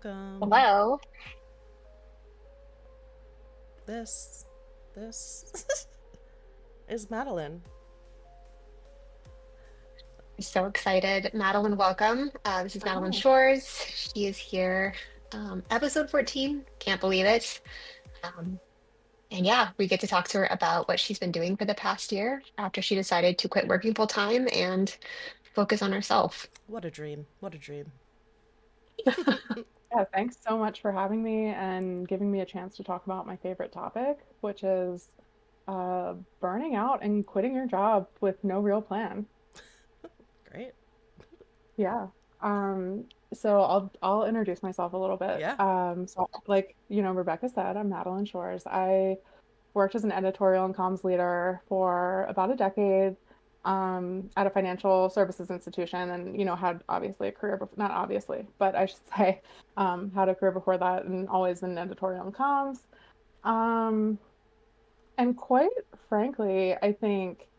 Welcome. Hello. This is Madeline. So excited. Madeline, welcome. This is Madeline Oh, Shores. She is here. Episode 14. Can't believe it. Um, and yeah, we get to talk to her about what she's been doing for the past year after she decided to quit working full time and focus on herself. what a dream. What a dream. Yeah, thanks so much for having me and giving me a chance to talk about my favorite topic, which is burning out and quitting your job with no real plan. Great. Yeah. So I'll introduce myself a little bit. Yeah. So like, Rebecca said, I'm Madeline Shores. I worked as an editorial and comms leader for about a decade at a financial services institution and, had obviously a career, not obviously, but I should say, had a career before that and always in editorial and comms. Um, and quite frankly, I think,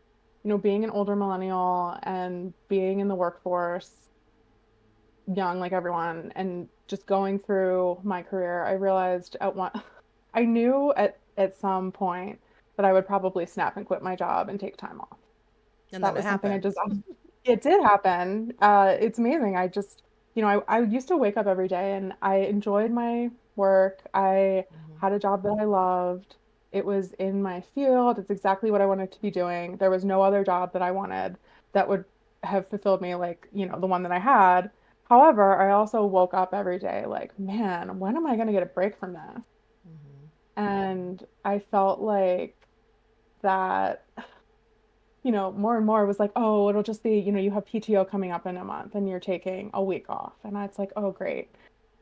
being an older millennial and being in the workforce, young like everyone, and just going through my career, I realized at one, I knew at some point that I would probably snap and quit my job and take time off. And That then it was something I happened. just, it did happen. It's amazing. I just, I used to wake up every day and I enjoyed my work. I Hmm. had a job that I loved. It was in my field. It's exactly what I wanted to be doing. There was no other job that I wanted that would have fulfilled me like, the one that I had. However, I also woke up every day like, man, when am I going to get a break from this? Hmm. And I felt like that more and more was like, oh, it'll just be, you have PTO coming up in a month and you're taking a week off. And it's like, oh, great.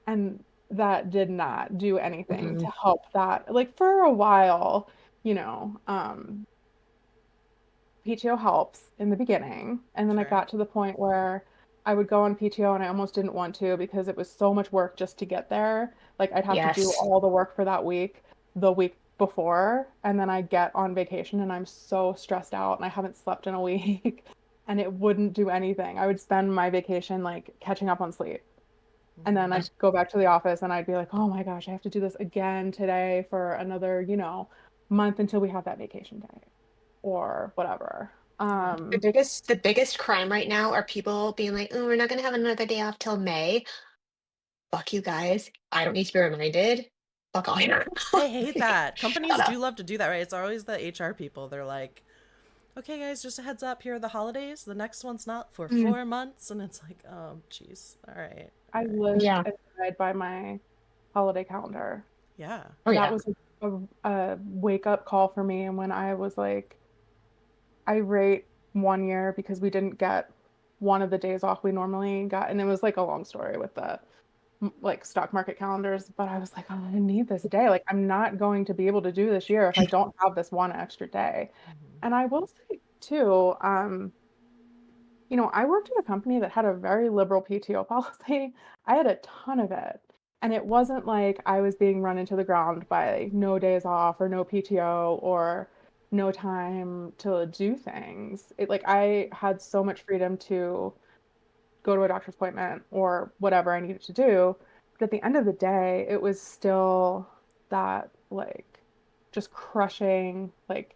And that did not do anything to Mhm. help that. Like for a while, you know, um, PTO helps in the beginning. And then it Sure. got to the point where I would go on PTO and I almost didn't want to because it was so much work just to get there. Like I'd have to do Yes. all the work for that week the week before, and then I get on vacation and I'm so stressed out and I haven't slept in a week and it wouldn't do anything. I would spend my vacation like catching up on sleep. And then Hmm. I'd go back to the office and I'd be like, oh my gosh, I have to do this again today for another, month until we have that vacation day or whatever. Yeah. The biggest crime right now are people being like, oh, we're not gonna have another day off till May. Fuck you guys. I don't need to be reminded. Fuck all your I hate that. Shut Companies up. do love to do that, right? It's always the HR people. They're like, okay, guys, just a heads up, here are the holidays. The next one's not for Mm. 4 months. And it's like, oh, jeez. All right. I All right. lived Yeah. and died by my holiday calendar. Yeah. Oh That yeah. was a wake up call for me. And when I was like irate one year because we didn't get one of the days off we normally got, and it was like a long story with the like stock market calendars, but I was like, oh, I need this day. Like, I'm not going to be able to do this year if I don't have this one extra day. Hmm. And I will say too, I worked at a company that had a very liberal PTO policy. I had a ton of it. And it wasn't like I was being run into the ground by no days off or no PTO or no time to do things. It like I had so much freedom to go to a doctor's appointment or whatever I needed to do. But at the end of the day, it was still that like just crushing, like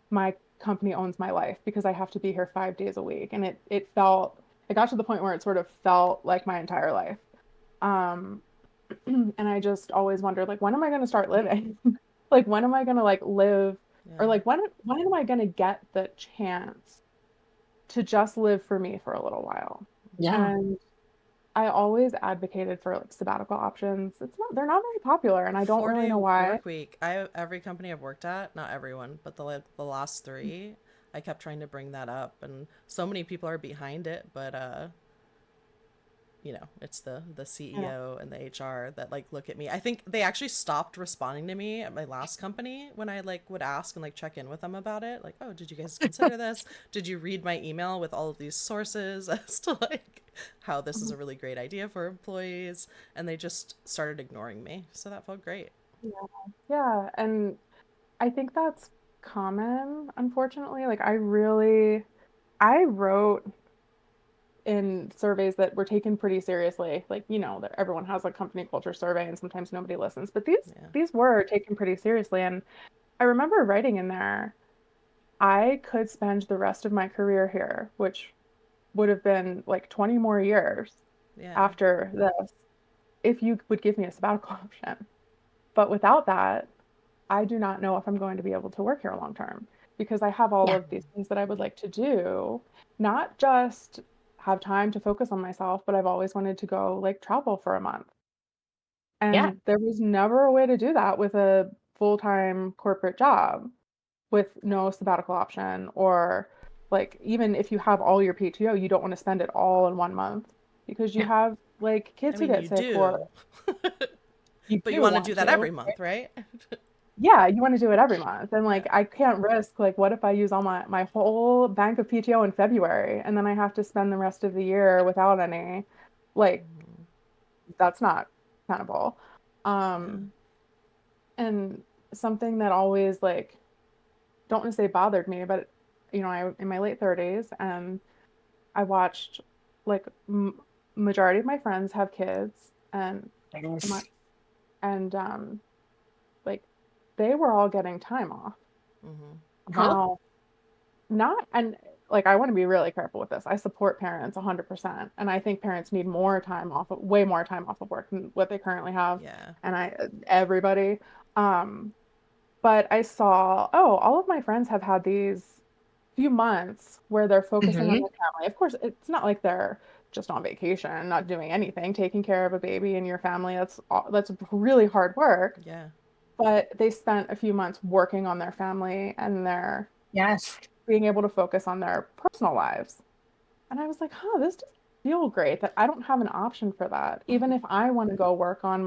my company owns my life because I have to be here 5 days a week. And it got to the point where it sort of felt like my entire life. Um, and I just always wondered, like, when am I going to start living? Like, when am I going to like live, or Yeah. like, when am I going to get the chance to just live for me for a little while? Yeah. And I always advocated for like sabbatical options. They're not very popular, and I don't Four really day know why. work week. Every company I've worked at, not everyone, but the last three, I kept trying to bring that up, and so many people are behind it. But it's the I know. CEO and the HR that like look at me. I think they actually stopped responding to me at my last company when I like would ask and like check in with them about it. Like, oh, did you guys consider this? Did you read my email with all of these sources as to like how this is a really great idea for employees? And they just started ignoring me. So that felt great. Yeah, yeah, and I think that's common, unfortunately. Like I wrote in surveys that were taken pretty seriously. Like, that everyone has a company culture survey and sometimes nobody listens, but these were taken pretty seriously. And I remember writing in there, I could spend the rest of my career here, which would have been like 20 more years after this, if you would give me a sabbatical option. But without that, I do not know if I'm going to be able to work here long term, because I have all of these things that I would like to do, not just have time to focus on myself, but I've always wanted to go like travel for a month. And there was never a way to do that with a full-time corporate job with no sabbatical option, or like even if you have all your PTO, you don't want to spend it all in 1 month because you have like kids who get sick, or you but do you want to want do that every month, right? Yeah, you want to do it every month. And like I can't risk, like, what if I use all my whole bank of PTO in February and then I have to spend the rest of the year without any? Like, that's not tenable. And something that always, like, don't want to say bothered me, but I in my late 30s, and I watched like majority of my friends have kids, and my and like they were all getting time off. Now, not, and like I want to be really careful with this. I support parents 100%, and I think parents need more time off, way more time off of work than what they currently have. And everybody. But I saw, all of my friends have had these few months where they're focusing on their family. Of course, it's not like they're just on vacation, not doing anything, taking care of a baby and your family. That's really hard work. But they spent a few months working on their family and their being able to focus on their personal lives. And I was like, this doesn't feel great that I don't have an option for that. Even if I want to go work on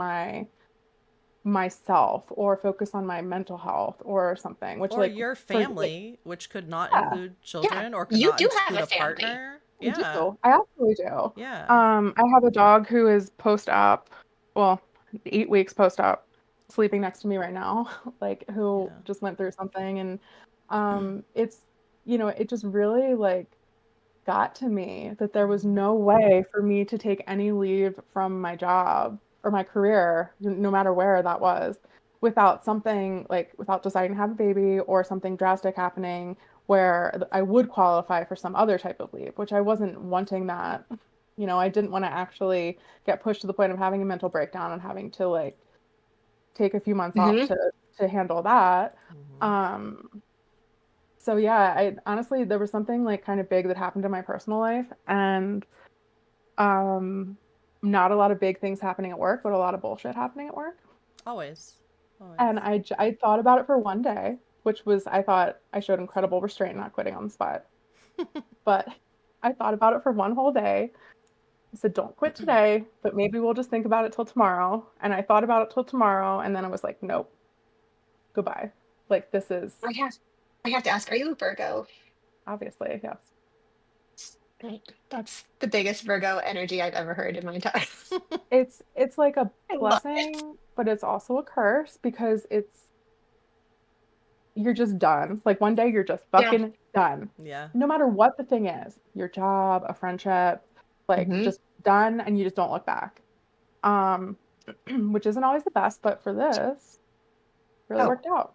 myself or focus on my mental health or something, which, or like, your family, which could not yeah, include children or could You not do have include a a family. partner. I do. I absolutely do. Yeah. I have a dog who is post-op, well, 8 weeks post-op, sleeping next to me right now, like, who just went through something. And it's, it just really, like, got to me that there was no way for me to take any leave from my job or my career, no matter where that was, without something, like, without deciding to have a baby or something drastic happening where I would qualify for some other type of leave, which I wasn't wanting that. I didn't want to actually get pushed to the point of having a mental breakdown and having to, like, take a few months off to handle that. So yeah, I honestly, there was something, like, kind of big that happened in my personal life, and not a lot of big things happening at work, but a lot of bullshit happening at work. Always. And I thought about it for one day, which was, I thought I showed incredible restraint not quitting on the spot. But I thought about it for one whole day. I said, don't quit today, but maybe we'll just think about it till tomorrow. And I thought about it till tomorrow, and then I was like, nope, goodbye. Like, this is, I have to ask, are you a Virgo? obviously, yes. That's the biggest Virgo energy I've ever heard in my entire It's like a I love it. blessing, but it's also a curse, because you're just done. Like, one day you're just fucking done. Yeah. No matter what the thing is, your job, a friendship, like, just done, and you just don't look back. Which isn't always the best, but for this, really worked out.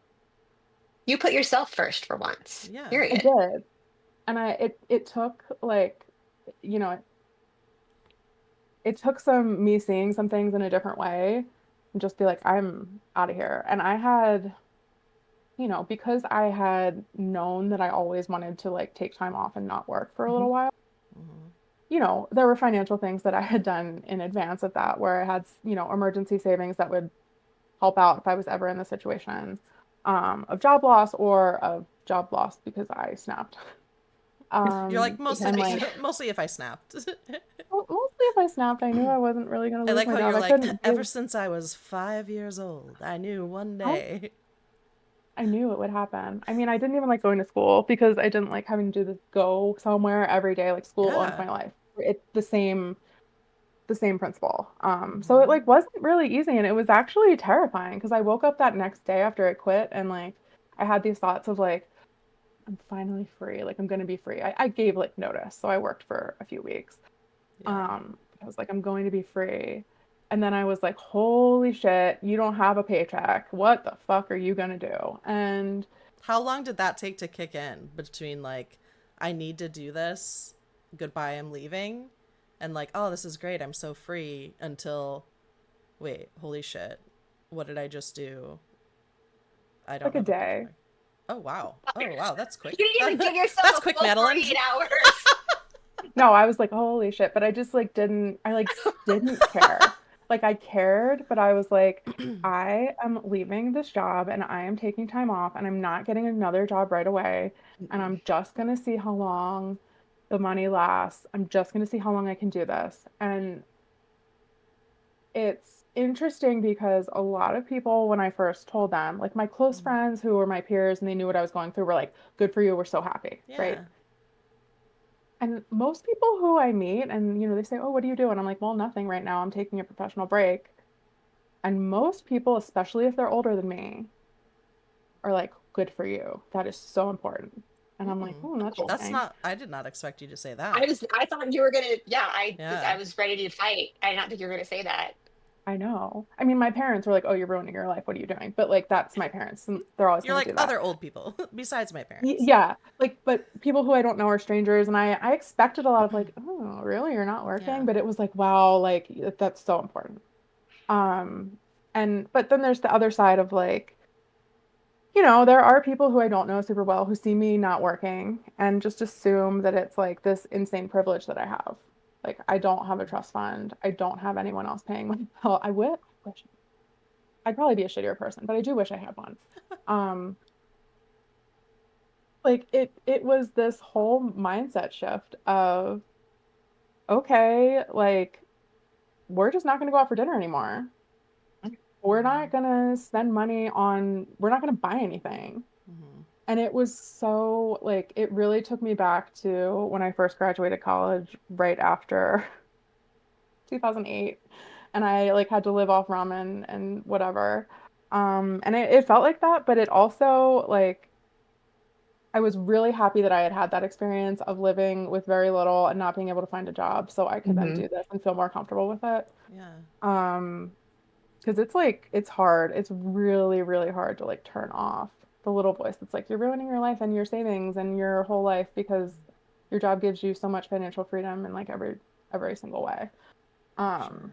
You put yourself first for once. Yeah. Period. I did. And it took, like, it took me seeing some things in a different way and just be like, I'm out of here. And I had, because I had known that I always wanted to, like, take time off and not work for a little while, there were financial things that I had done in advance of that, where I had, emergency savings that would help out if I was ever in the situation of job loss, or of job loss because I snapped. You're like, mostly, like, mostly if I snapped. Mostly if I snapped, I knew I wasn't really going to lose I like my how job. you're like, ever since I was 5 years old, I knew one day. I knew it would happen. I mean, I didn't even like going to school because I didn't like having to do this, go somewhere every day. Like, school owned my life. It's the same principle. So it, like, wasn't really easy, and it was actually terrifying, because I woke up that next day after I quit, and, like, I had these thoughts of, like, I'm finally free. Like, I'm going to be free. I gave, like, notice. So I worked for a few weeks. Yeah. I was like, I'm going to be free. And then I was like, holy shit, you don't have a paycheck. What the fuck are you gonna do? And How long did that take to kick in between like, I need to do this, goodbye, I'm leaving, and like, oh, this is great, I'm so free, until, wait, holy shit, what did I just do? I don't like a have a day. paycheck. Oh, wow. Oh, wow, that's quick. You didn't even give yourself That's a quick, full Madeline. 48 hours. No, I was like, holy shit. But I just like didn't care. Like I cared, but I was like, I am leaving this job and I am taking time off and I'm not getting another job right away. And I'm just gonna see how long the money lasts. I'm just gonna see how long I can do this. And it's interesting because a lot of people, when I first told them, like my close Mhm. friends who were my peers and they knew what I was going through, were like, good for you, we're so happy, right? Yeah. And most people who I meet and they say, "Oh, what do you do?" And I'm like, "Well, nothing right now. I'm taking a professional break." And most people, especially if they're older than me, are like, "Good for you. That is so important." And I'm like, Mm. "Oh, that's That's interesting." not, I did not expect you to say that. I thought you were gonna, yeah, Yeah. I was ready to fight. I did not think you were gonna say that. I know. I mean, my parents were like, "Oh, you're ruining your life. What are you doing?" But like that's my parents and they're always You're going to like do that. other old people besides my parents. Yeah, like but people who I don't know are strangers and I expected a lot of like, "Oh, really? You're not Yeah. working?" But it was like, "Wow, like that's so important." Um, and but then there's the other side of like, there are people who I don't know super well who see me not working and just assume that it's like this insane privilege that I have. Like I don't have a trust fund. I don't have anyone else paying my bill. Wish I'd probably be a shittier person, but I do wish I had one. Um, like it was this whole mindset shift of, okay, like we're just not going to go out for dinner anymore. We're not going to spend money we're not going to buy anything. Mm-hmm. And it was so like it really took me back to when I first graduated college right after 2008 and I like had to live off ramen and whatever. And it felt like that, but it also like I was really happy that I had had that experience of living with very little and not being able to find a job so I could then Hmm. do this and feel more comfortable with it. Yeah. Um, because it's like it's hard. It's really, really hard to like turn off the little voice that's like you're ruining your life and your savings and your whole life because your job gives you so much financial freedom in like every single way. Um, Sure.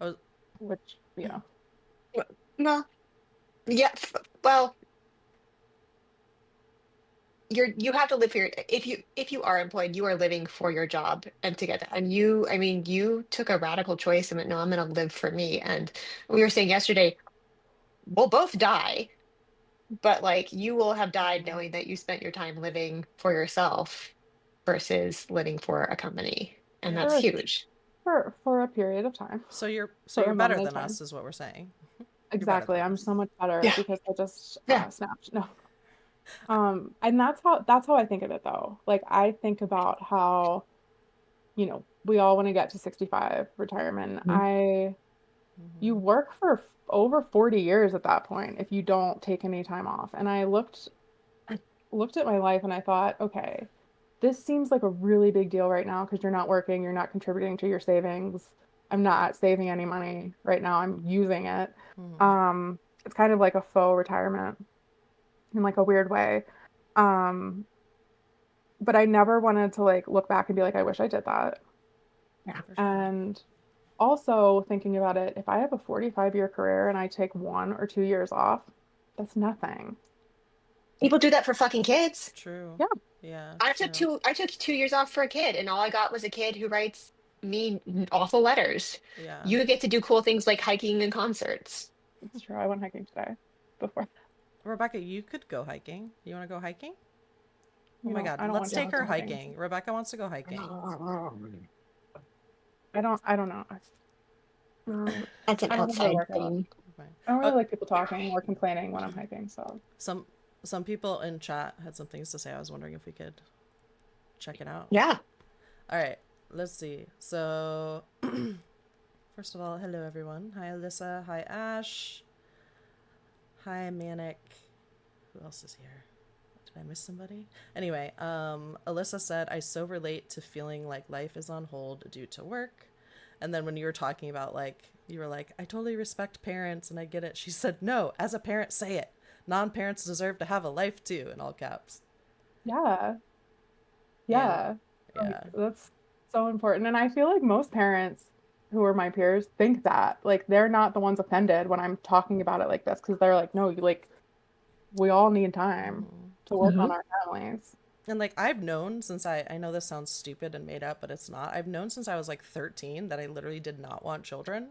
I was. which, Well, yeah. Well, you have to live for your, if you are employed, you are living for your job and to get that. And I mean, you took a radical choice and went, no, I'm gonna live for me. And we were saying yesterday, we'll both die, but like you will have died Mhm. knowing that you spent your time living for yourself versus living for a company. And Yeah. that's for a huge. for a period of time, So for you're a better moment in than time. us, is what we're saying. You're better Exactly. than I'm us. so much better Yeah. because I just Yeah. snapped. No. And that's how I think of it though. Like I think about how, we all want to get to 65 retirement. Mhm. You Mm-hmm. work for over 40 years at that point if you don't take any time off. And I looked at my life and I thought, okay, this seems like a really big deal right now because you're not working, you're not contributing to your savings. I'm not saving any money right now. I'm using it. Mm-hmm. It's kind of like a faux retirement in like a weird way. Um, but I never wanted to like look back and be like, I wish I did that. Yeah. For sure. And also thinking about it, if I have a 45-year career and I take 1 or 2 years off, that's nothing. People do that for fucking kids. True. Yeah, Yeah. True. I took 2 years off for a kid, and all I got was a kid who writes me awful letters. Yeah. You get to do cool things like hiking and concerts. it's true. I went hiking today before, Rebecca, you could go hiking. You want to go hiking? Oh my God, I don't want let's to go take her hiking. hiking. Rebecca wants to go hiking. I don't know. That's an I don't have the outside workout. thing. Fine. I don't Uh, really like people talking or complaining when I'm hiking, so some some people in chat had some things to say. I was wondering if we could check it out. Yeah. All right, let's see. So, first of all, hello everyone. Hi Alyssa. Hi Ash. Hi Manic. Who else is here? Did I miss somebody? Anyway, Alyssa said, I so relate to feeling like life is on hold due to work. And then when you were talking about, like, you were like, I totally respect parents and I get it. She said, no, as a parent, say it. Non-parents deserve to have a life too, in all caps. Yeah. And Yeah. Like, yeah. that's so important. And I feel like most parents who are my peers think that. Like, they're not the ones offended when I'm talking about it like this because they're like, no, you like, we all need time to work Mm-hmm. on our families. And like I've known since I know this sounds stupid and made up, but it's not. I've known since I was like 13 that I literally did not want children.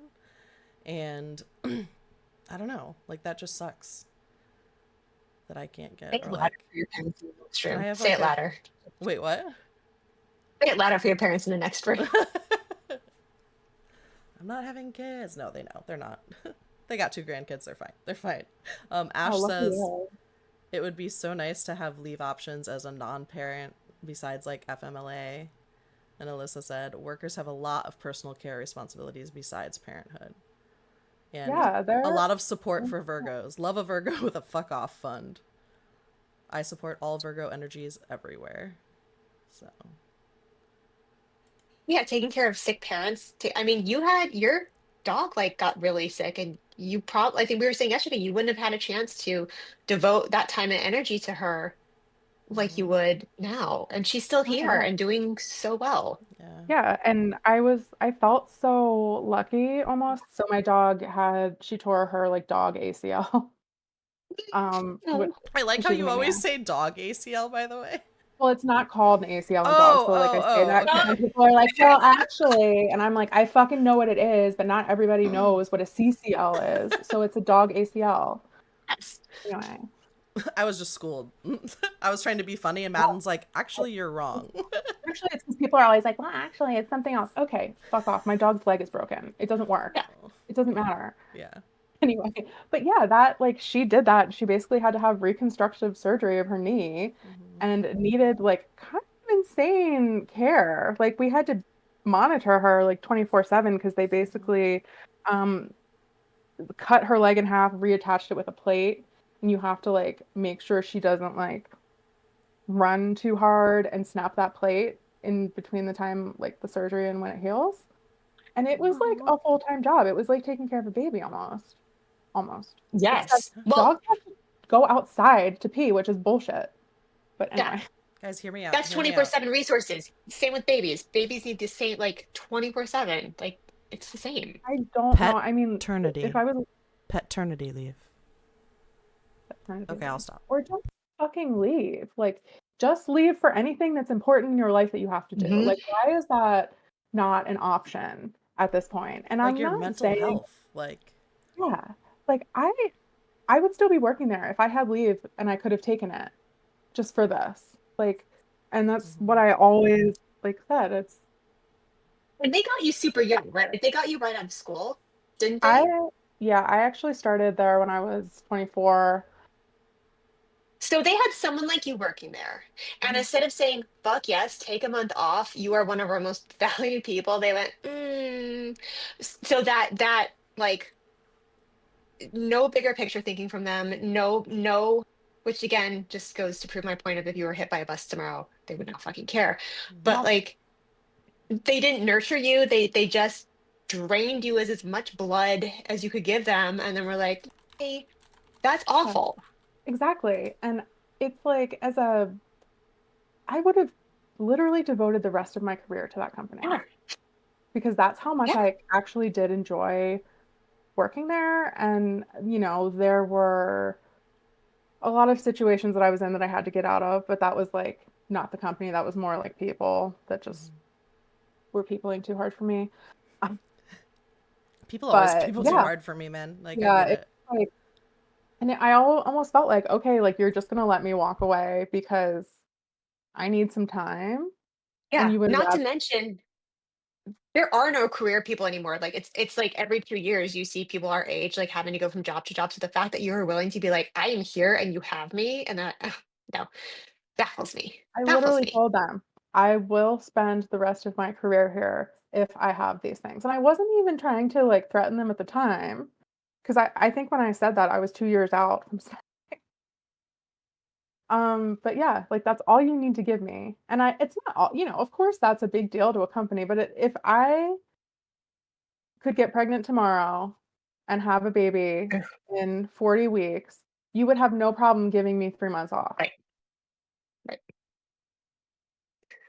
And I don't know, like that just sucks that I can't Say get it or louder like for your parents in the next can I room. have Say like it a louder. wait, what? Say it louder for your parents in the next room. I'm not having kids. No, they know. They're not. They got 2 grandkids. They're fine. They're fine. Oh, Ash lucky says you. it would be so nice to have leave options as a non-parent besides like FMLA. And Alyssa said, workers have a lot of personal care responsibilities besides parenthood. And Yeah, a they're lot of support for Virgos. Love a Virgo with a fuck off fund. I support all Virgo energies everywhere. So, Yeah, taking care of sick parents. I mean, you had your dog like got really sick, and you probably, I think we were saying yesterday, you wouldn't have had a chance to devote that time and energy to her like you mhm, would now. And she's still oh here yeah. and doing so well. yeah. Yeah, and I felt so lucky almost. So my dog she tore her like dog ACL. Oh, I like how She's a you always maniac. say dog ACL, by the way. Well, it's not called an ACL in dogs. Oh, So like I oh, say oh, that because okay. some people are like, well, actually, and I'm like, I fucking know what it is, but not everybody knows what a CCL is. So it's a dog ACL. yes. Anyway. I was just schooled. I was trying to be funny, and Madden's like, actually, you're wrong. Actually, it's because people are always like, well, actually, it's something else. Okay, fuck off. My dog's leg is broken. It doesn't work. Yeah. Oh, It doesn't matter. yeah. Anyway, but yeah, that like she did that. She basically had to have reconstructive surgery of her knee Hmm. and needed like kind of insane care. Like we had to monitor her like 24/7 because they basically um cut her leg in half, reattached it with a plate, and you have to like make sure she doesn't like run too hard and snap that plate in between the time like the surgery and when it heals. And it was like Oh, a full-time job. It was like taking care of a baby almost. Almost. Except yes. Well, dogs have to go outside to pee, which is bullshit. But yeah. anyway, Guys, hear me out. That's Hear me out. 24/7 resources. Same with babies. Babies need the same like 24/7. Like it's the same. I don't know. Pet I mean, if ternity. I was Paternity leave. maternity Okay, I'll leave, stop. or just fucking leave. Like, just leave for anything that's important in your life that you have to do. Hmm. Like, why is that not an option at this point? And Like I'm your not mental saying, health. Like, yeah, like I would still be working there if I had leave and I could have taken it just for this. Like, and that's mhm. what I always like said. It's And they got you super young, right? Like they got you right out of school, didn't I they? yeah, I actually started there when I was 24. So they had someone like you working there. And Mhm. instead of saying, fuck yes, take a month off, you are one of our most valued people, they went, So that like no bigger picture thinking from them, no, which again just goes to prove my point of if you were hit by a bus tomorrow, they would not fucking care. But Yeah, like they didn't nurture you, they just drained you as much blood as you could give them, and then we're like, hey, that's yeah, awful. exactly. And it's like I would have literally devoted the rest of my career to that company Yeah. because that's how much Yeah. I actually did enjoy working there. And, there were a lot of situations that I was in that I had to get out of, but that was like not the company. That was more like people that just Mhm. were peopling too hard for me. Um, People always But people too yeah, hard for me, man. Like, I yeah, get it's it. like, and I almost felt like, okay, like you're just gonna let me walk away because I need some time, and Yeah. you would Not to rather, mention, there are no career people anymore. Like it's like every 2 years you see people our age like having to go from job to job. So the fact that you're willing to be like, I am here and you have me, and that no, baffles me. I Baffles literally me. told them, I will spend the rest of my career here if I have these things. And I wasn't even trying to like threaten them at the time, because I think when I said that, I was 2 years out from But yeah, like that's all you need to give me. And it's not all, of course that's a big deal to a company, but if I could get pregnant tomorrow and have a baby in 40 weeks, you would have no problem giving me 3 months off. Right. Right.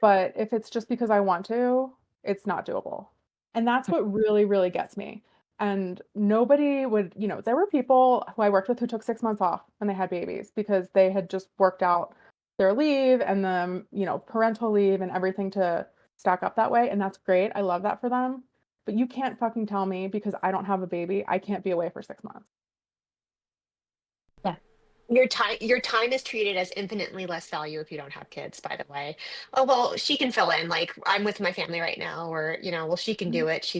But if it's just because I want to, it's not doable. And that's what really, really gets me. And nobody would, there were people who I worked with who took 6 months off when they had babies because they had just worked out their leave and the, parental leave and everything to stack up that way. And that's great. I love that for them. But you can't fucking tell me because I don't have a baby, I can't be away for 6 months. Yeah. Your time is treated as infinitely less value if you don't have kids, by the way. Oh, well, she can fill in, like I'm with my family right now, or well, she can Mhm. do it.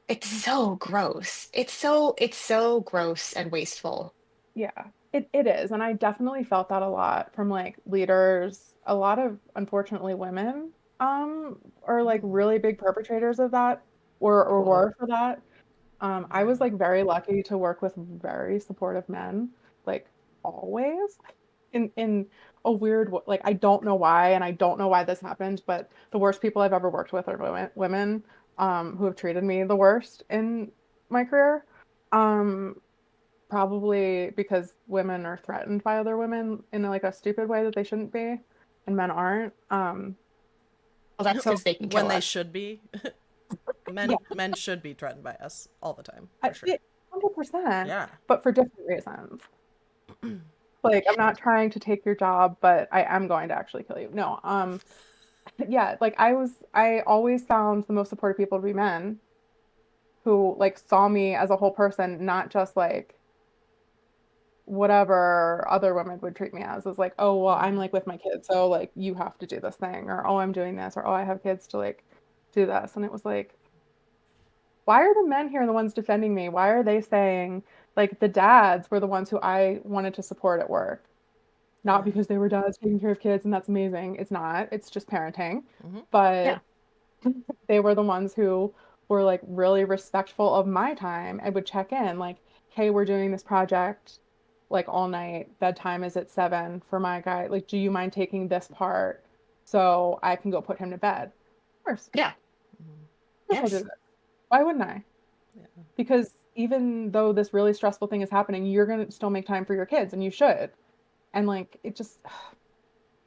It's so gross. It's so gross and wasteful. Yeah, it is. And I definitely felt that a lot from like leaders, a lot of unfortunately women are like really big perpetrators of that or Oh, were for that. I was like very lucky to work with very supportive men, like always in a weird like I don't know why and I don't know why this happened, but the worst people I've ever worked with are women who have treated me the worst in my career. Um Probably because women are threatened by other women in like a stupid way that they shouldn't be, and men aren't. well, that's So because they can When kill they us. should be. yeah, Men should be threatened by us all the time, for sure. 100%, Yeah. but for different reasons. Like I'm not trying to take your job, but I am going to actually kill you. No, yeah, like I always found the most supportive people to be men who like saw me as a whole person, not just like whatever other women would treat me as is like, oh, well, I'm like with my kids, so like you have to do this thing, or oh, I'm doing this, or oh, I have kids to like do this. And it was like, why are the men here the ones defending me? Why are they saying like the dads were the ones who I wanted to support at work? Not Yeah. because they were dads taking care of kids, and that's amazing. It's not, it's just parenting. Mm-hmm. Yeah. But they were the ones who were like really respectful of my time and would check in like, hey, we're doing this project like all night. Bedtime is at 7 for my guy. Like, do you mind taking this part so I can go put him to bed? Of course. Yeah. Of course I'll do Yes. that. Why wouldn't I? Yeah. Because even though this really stressful thing is happening, you're gonna still make time for your kids and you should. And like it just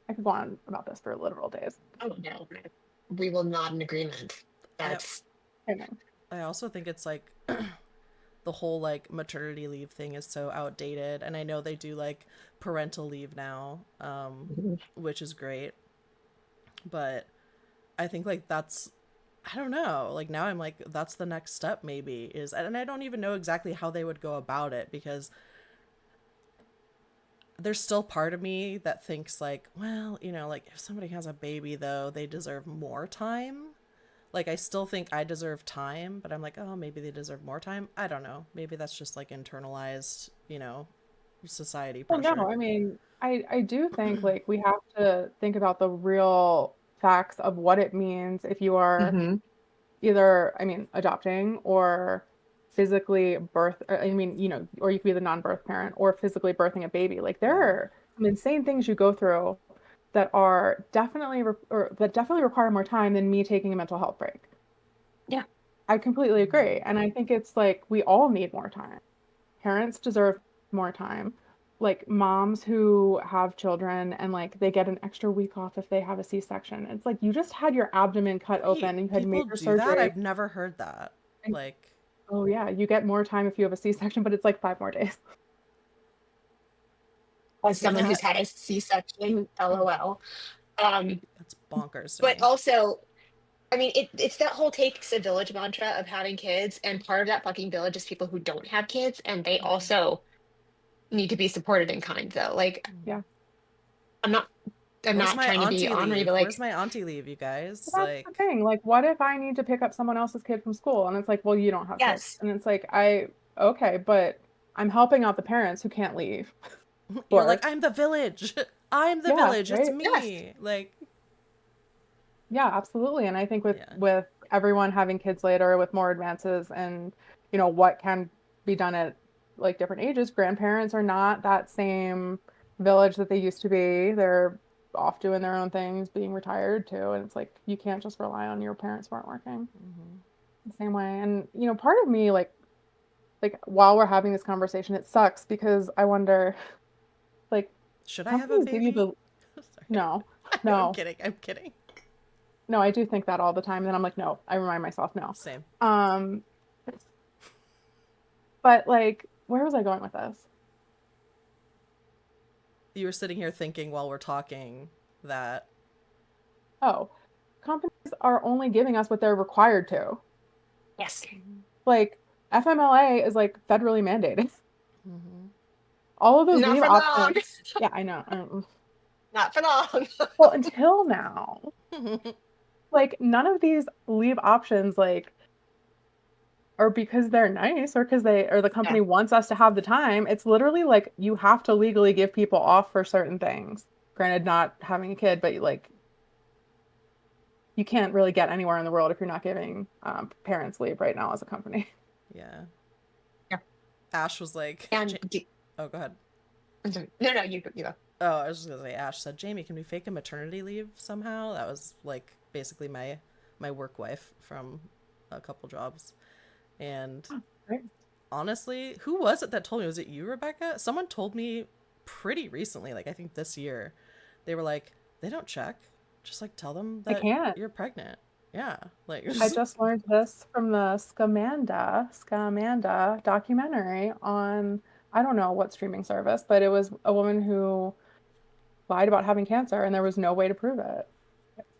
I could go on about this for literal days. Oh no, we will not in agreement. I That's I know. I also think it's like the whole like maternity leave thing is so outdated, and I know they do like parental leave now, which is great. But I think like that's, I don't know, like now I'm like that's the next step maybe is, and I don't even know exactly how they would go about it because there's still part of me that thinks like, well, like if somebody has a baby though, they deserve more time. Like I still think I deserve time, but I'm like, oh, maybe they deserve more time. I don't know. Maybe that's just like internalized, society Well, no, pressure. I mean, I do think like we have to think about the real facts of what it means if you are hmm either, I mean, adopting or physically I mean, or you could be the non-birth parent or physically birthing a baby. Like there Yeah. are some insane things you go through that are definitely or that definitely require more time than me taking a mental health break. Yeah. I completely Mm-hmm. agree. And I think it's like we all need more time. Parents deserve more time. Like moms who have children and like they get an extra week off if they have a C-section. It's like you just had your abdomen cut Wait, open, you had people major do that? surgery, I've never heard that. and Like, oh yeah, you get more time if you have a C-section, but it's like 5 more days. As someone who's that had a C-section, LOL. Um, that's bonkers to but me. also, I mean, it's that whole takes a village mantra of having kids, and part of that fucking village is people who don't have kids, and they also need to be supported in kind, though. Like, Yeah. I'm not, I'm Where's not my trying to be auntie ornery, but leave? Where's like, my auntie leave, you But guys? that's the Like, thing. Like, what if I need to pick up someone else's kid from school? And it's like, well, you don't have kids. yes, And it's like, okay, but I'm helping out the parents who can't leave you're like, work. I'm the village. I'm the Yeah, village. It's right? yes, me. Like, Yeah, absolutely. And I think with yeah. everyone having kids later with more advances and what can be done at like different ages, grandparents are not that same village that they used to be. They're off doing their own things, being retired too. And it's like, you can't just rely on your parents who aren't working the same way. And, part of me, like while we're having this conversation, it sucks because I wonder, like, Should I have a companies give you baby? no, I'm no, kidding. I'm kidding. no, I do think that all the time. And then I'm like, no, I remind myself, no. Same. Um, but like, where was I going with this? You were sitting here thinking while we're talking that. Oh, companies are only giving us what they're required to. Yes. Like, FMLA is like federally mandated. Mm-hmm. All of those Not leave for long. options. Yeah, I know. Not for long. Well, until now, like none of these leave options like are because they're nice or because the Yeah. company wants us to have the time. It's literally like you have to legally give people off for certain things. Granted, not having a kid, but like you can't really get anywhere in the world if you're not giving parents leave right now as a company. Yeah. Yeah. Ash was like, And oh, go ahead. I'm sorry. No, you go. Oh, I was just gonna say, Ash said, Jamie, can we fake a maternity leave somehow? That was like basically my work wife from a couple jobs. And Right. honestly, who was it that told me? Was it you, Rebecca? Someone told me pretty recently, like I think this year. They were like, they don't check. Just like tell them I that can't. you're pregnant. Yeah. Like I just learned this from the Scamanda documentary on, I don't know what streaming service, but it was a woman who lied about having cancer and there was no way to prove it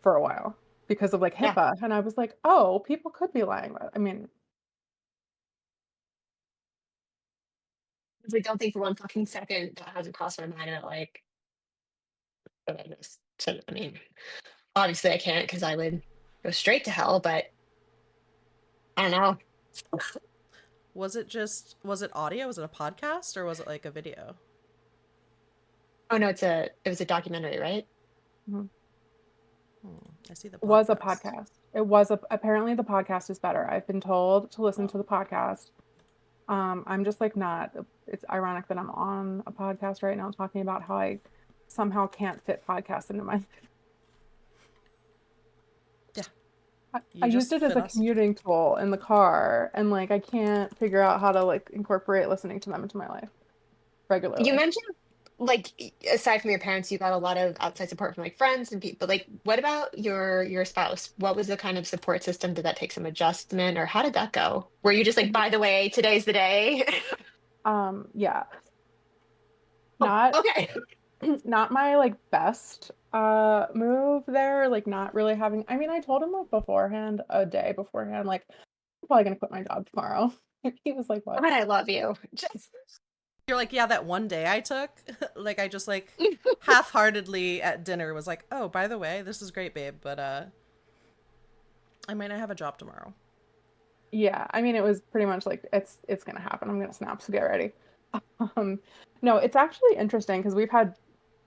for a while because of like Yeah. HIPAA. And I was like, oh, people could be lying about it. I mean, I don't think for one fucking second that hasn't crossed my mind that like, that I just should. I mean, obviously I can't because I would go straight to hell. But I don't know. was it audio? Was it a podcast or was it like a video? Oh no, it was a documentary, right? mhm. I see the It was a podcast. podcast. Apparently the podcast is better. I've been told to listen to the podcast. I'm just like not, it's ironic that I'm on a podcast right now talking about how I somehow can't fit podcasts into my life. Yeah. I You used just it as fit a us. commuting tool in the car and like I can't figure out how to like incorporate listening to them into my life You regularly. mentioned like aside from your parents, you got a lot of outside support from like friends and people. But like, what about your spouse? What was the kind of support system? Did that take some adjustment, or how did that go? Were you just like, by the way, today's the day? Yeah, Oh, not okay. not my like best move there, like not really having, I mean, I told him like beforehand, a day beforehand, like I'm probably gonna quit my job tomorrow. He was like, what? God, I love you. Just You're like, yeah, that one day I took, like I just like half-heartedly at dinner was like, "Oh, by the way, this is great, babe, but I might not have a job tomorrow." Yeah, I mean, it was pretty much like it's gonna happen. I'm gonna snap, so get ready. Um, no, it's actually interesting because we've had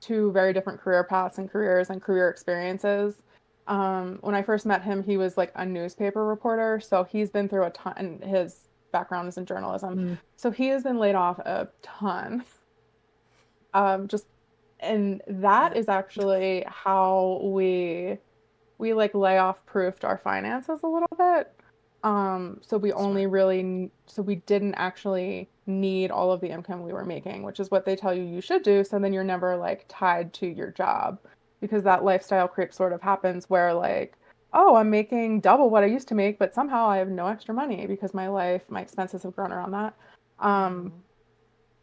two very different career paths and careers and career experiences. When I first met him, he was like a newspaper reporter, so he's been through a ton, and his background is in journalism. mm, So he has been laid off a ton. Just and that Yep. is actually how we like layoff proofed our finances a little bit. So we only Smart. really, so we didn't actually need all of the income we were making, which is what they tell you you should do. So then you're never like tied to your job because that lifestyle creep sort of happens where like, oh, I'm making double what I used to make, but somehow I have no extra money because my expenses have grown around that. Um,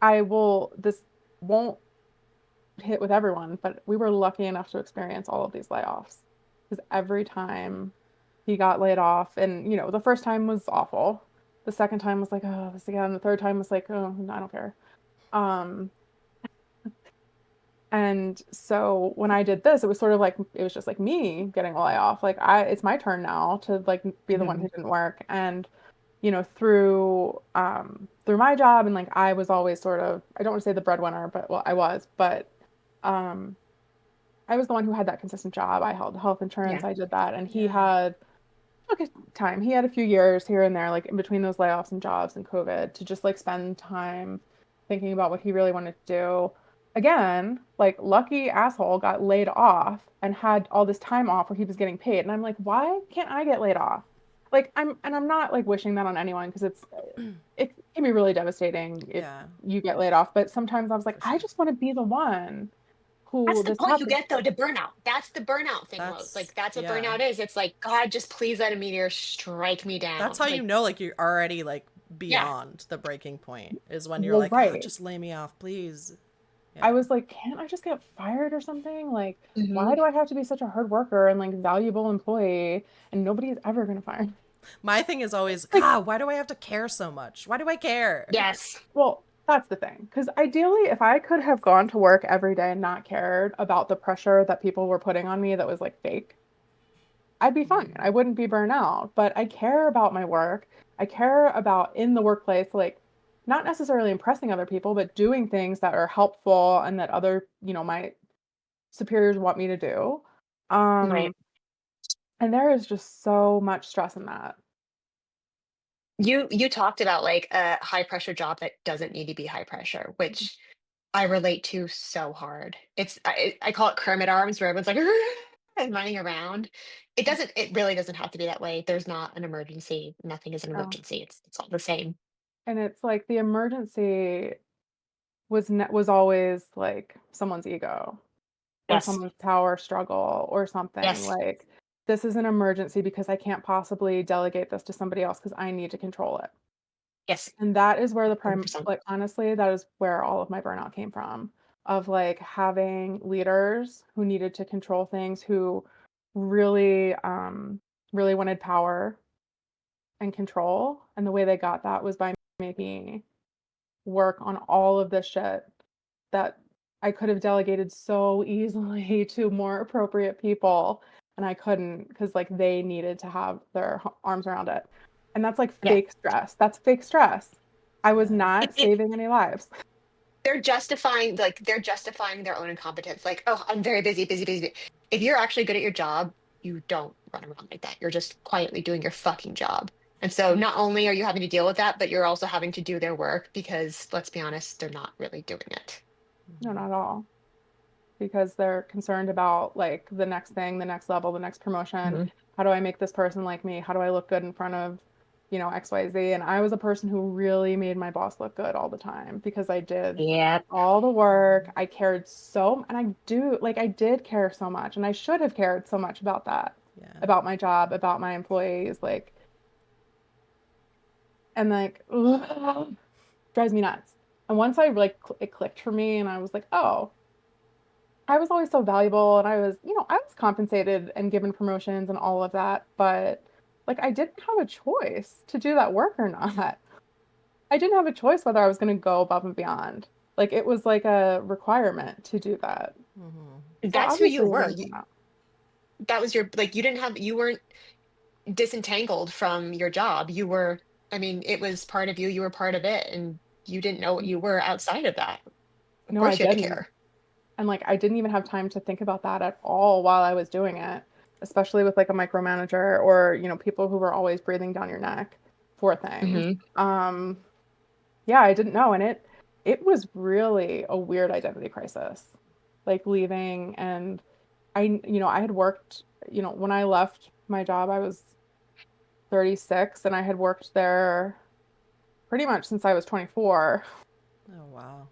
Mhm. this won't hit with everyone, but we were lucky enough to experience all of these layoffs because every time he got laid off, and the first time was awful. The second time was like, oh, this again. The third time was like, oh, I don't care. Um, and so when I did this, it was sort of like it was just like me getting a layoff. Like it's my turn now to like be the one who mhm. didn't work. And through my job and like I was always sort of, I don't want to say the breadwinner, but well, I was, but um I was the one who had that consistent job. I held health insurance, Yeah. I did that, and he Yeah. had took his time. He had a few years here and there, like in between those layoffs and jobs and COVID, to just like spend time thinking about what he really wanted to do. again, like lucky asshole got laid off and had all this time off where he was getting paid. And I'm like, why can't I get laid off? Like I'm not like wishing that on anyone because it can be really devastating if Yeah, you get laid off. But sometimes I was like, for I sure. just want to be the one That's who the this point you happens get to. though to burnout. That's the burnout thing, Rose. That's Like that's what yeah. burnout is. It's like, God, just please let a meteor strike me That's down. how you Like, know like you're already like yeah. beyond the breaking point is when you're Well, like, ah, right. just lay me off, please. I Yeah. was like, can't I just get fired or something? Like, why Hmm. do I have to be such a hard worker and like valuable employee and nobody's ever gonna fire me? My thing is always, Like, God, why do I have to care so much? Why do I care? Yes. well, that's the thing. Because ideally, if I could have gone to work every day and not cared about the pressure that people were putting on me that was like fake, I'd be fine. I wouldn't be burnt out. But I care about my work. I care about in the workplace, like not necessarily impressing other people, but doing things that are helpful and that other, my superiors want me to do. Right. Um, and there is just so much stress in that. You talked about like a high pressure job that doesn't need to be high pressure, which I relate to so hard. I call it Kermit arms where everyone's like and running around. It really doesn't have to be that way. There's not an emergency. Nothing is an No. emergency. It's all the same. And it's like the emergency was always like someone's ego or Yes. someone's power struggle or something Yes. like this is an emergency because I can't possibly delegate this to somebody else because I need to control it. Yes. And that is where the prime 100%. like honestly, that is where all of my burnout came from of like having leaders who needed to control things, who really really wanted power and control. And the way they got that was by making me work on all of this shit that I could have delegated so easily to more appropriate people, and I couldn't because like they needed to have their arms around it. And that's like Yeah. fake stress. That's fake stress. I was Yeah. not saving any lives. They're justifying their own incompetence. Like, oh, I'm very busy, busy, busy. If you're actually good at your job, you don't run around like that. You're just quietly doing your fucking job. And so not only are you having to deal with that, but you're also having to do their work because let's be honest, they're not really doing it. No, not at all. Because they're concerned about like the next thing, the next level, the next promotion. Mhm. How do I make this person like me? How do I look good in front of, XYZ? And I was a person who really made my boss look good all the time because I did Yep. all the work. I cared so, and I did care so much, and I should have cared so much about that, Yeah. about my job, about my employees, like, and like, ugh, drives me nuts. And once I like, it clicked for me, and I was like, oh, I was always so valuable and I was compensated and given promotions and all of that, but like I didn't have a choice to do that work or not. I didn't have a choice whether I was going to go above and beyond. Like it was like a requirement to do that. Mm-hmm. So That's who obviously you you're were. going to come out. That was your like you weren't disentangled from your job. I mean, it was part of you. You were part of it, and you didn't know what you were outside of that. Of No, I course, you had to didn't. care. And like I didn't even have time to think about that at all while I was doing it, especially with like a micromanager or, people who were always breathing down your neck for things. Hmm. Um Yeah, I didn't know, and it was really a weird identity crisis, like leaving, and I had worked, when I left my job, I was 36, and I had worked there pretty much since I was 24. Oh wow.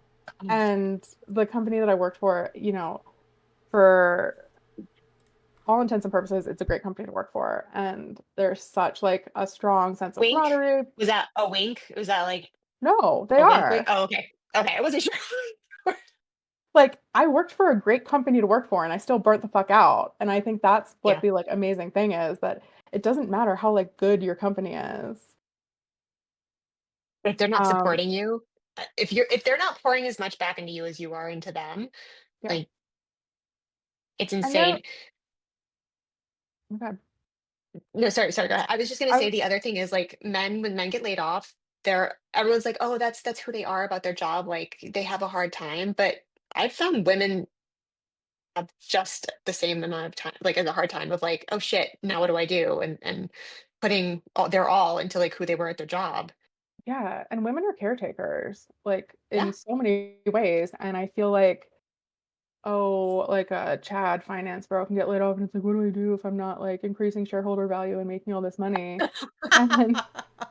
And the company that I worked for, for all intents and purposes, it's a great company to work for, and there's such like a strong sense of Wink? camaraderie. Was that a wink? Was that like No, they a wink? Wink? are. Oh, okay. Okay, I wasn't sure. Like, I worked for a great company to work for, and I still burnt the fuck out, and I think that's what Yeah. the, like, amazing thing is, that it doesn't matter how, like, good your company is. If they're not Um, supporting you, if they're not pouring as much back into you as you are into them, yeah, like it's and there insane. okay. No, sorry, go ahead. I was just gonna I say the other thing is like when men get laid off, everyone's like, oh, that's who they are about their job. Like they have a hard time. But I've found women have just the same amount of time, like as a hard time of like, oh shit, now what do I do? And putting their all into like who they were at their job. yeah, and women are caretakers, like, Yeah. in so many ways, and I feel like oh, like a Chad finance bro can get laid off, and it's like, what do I do if I'm not like increasing shareholder value and making all this money? And then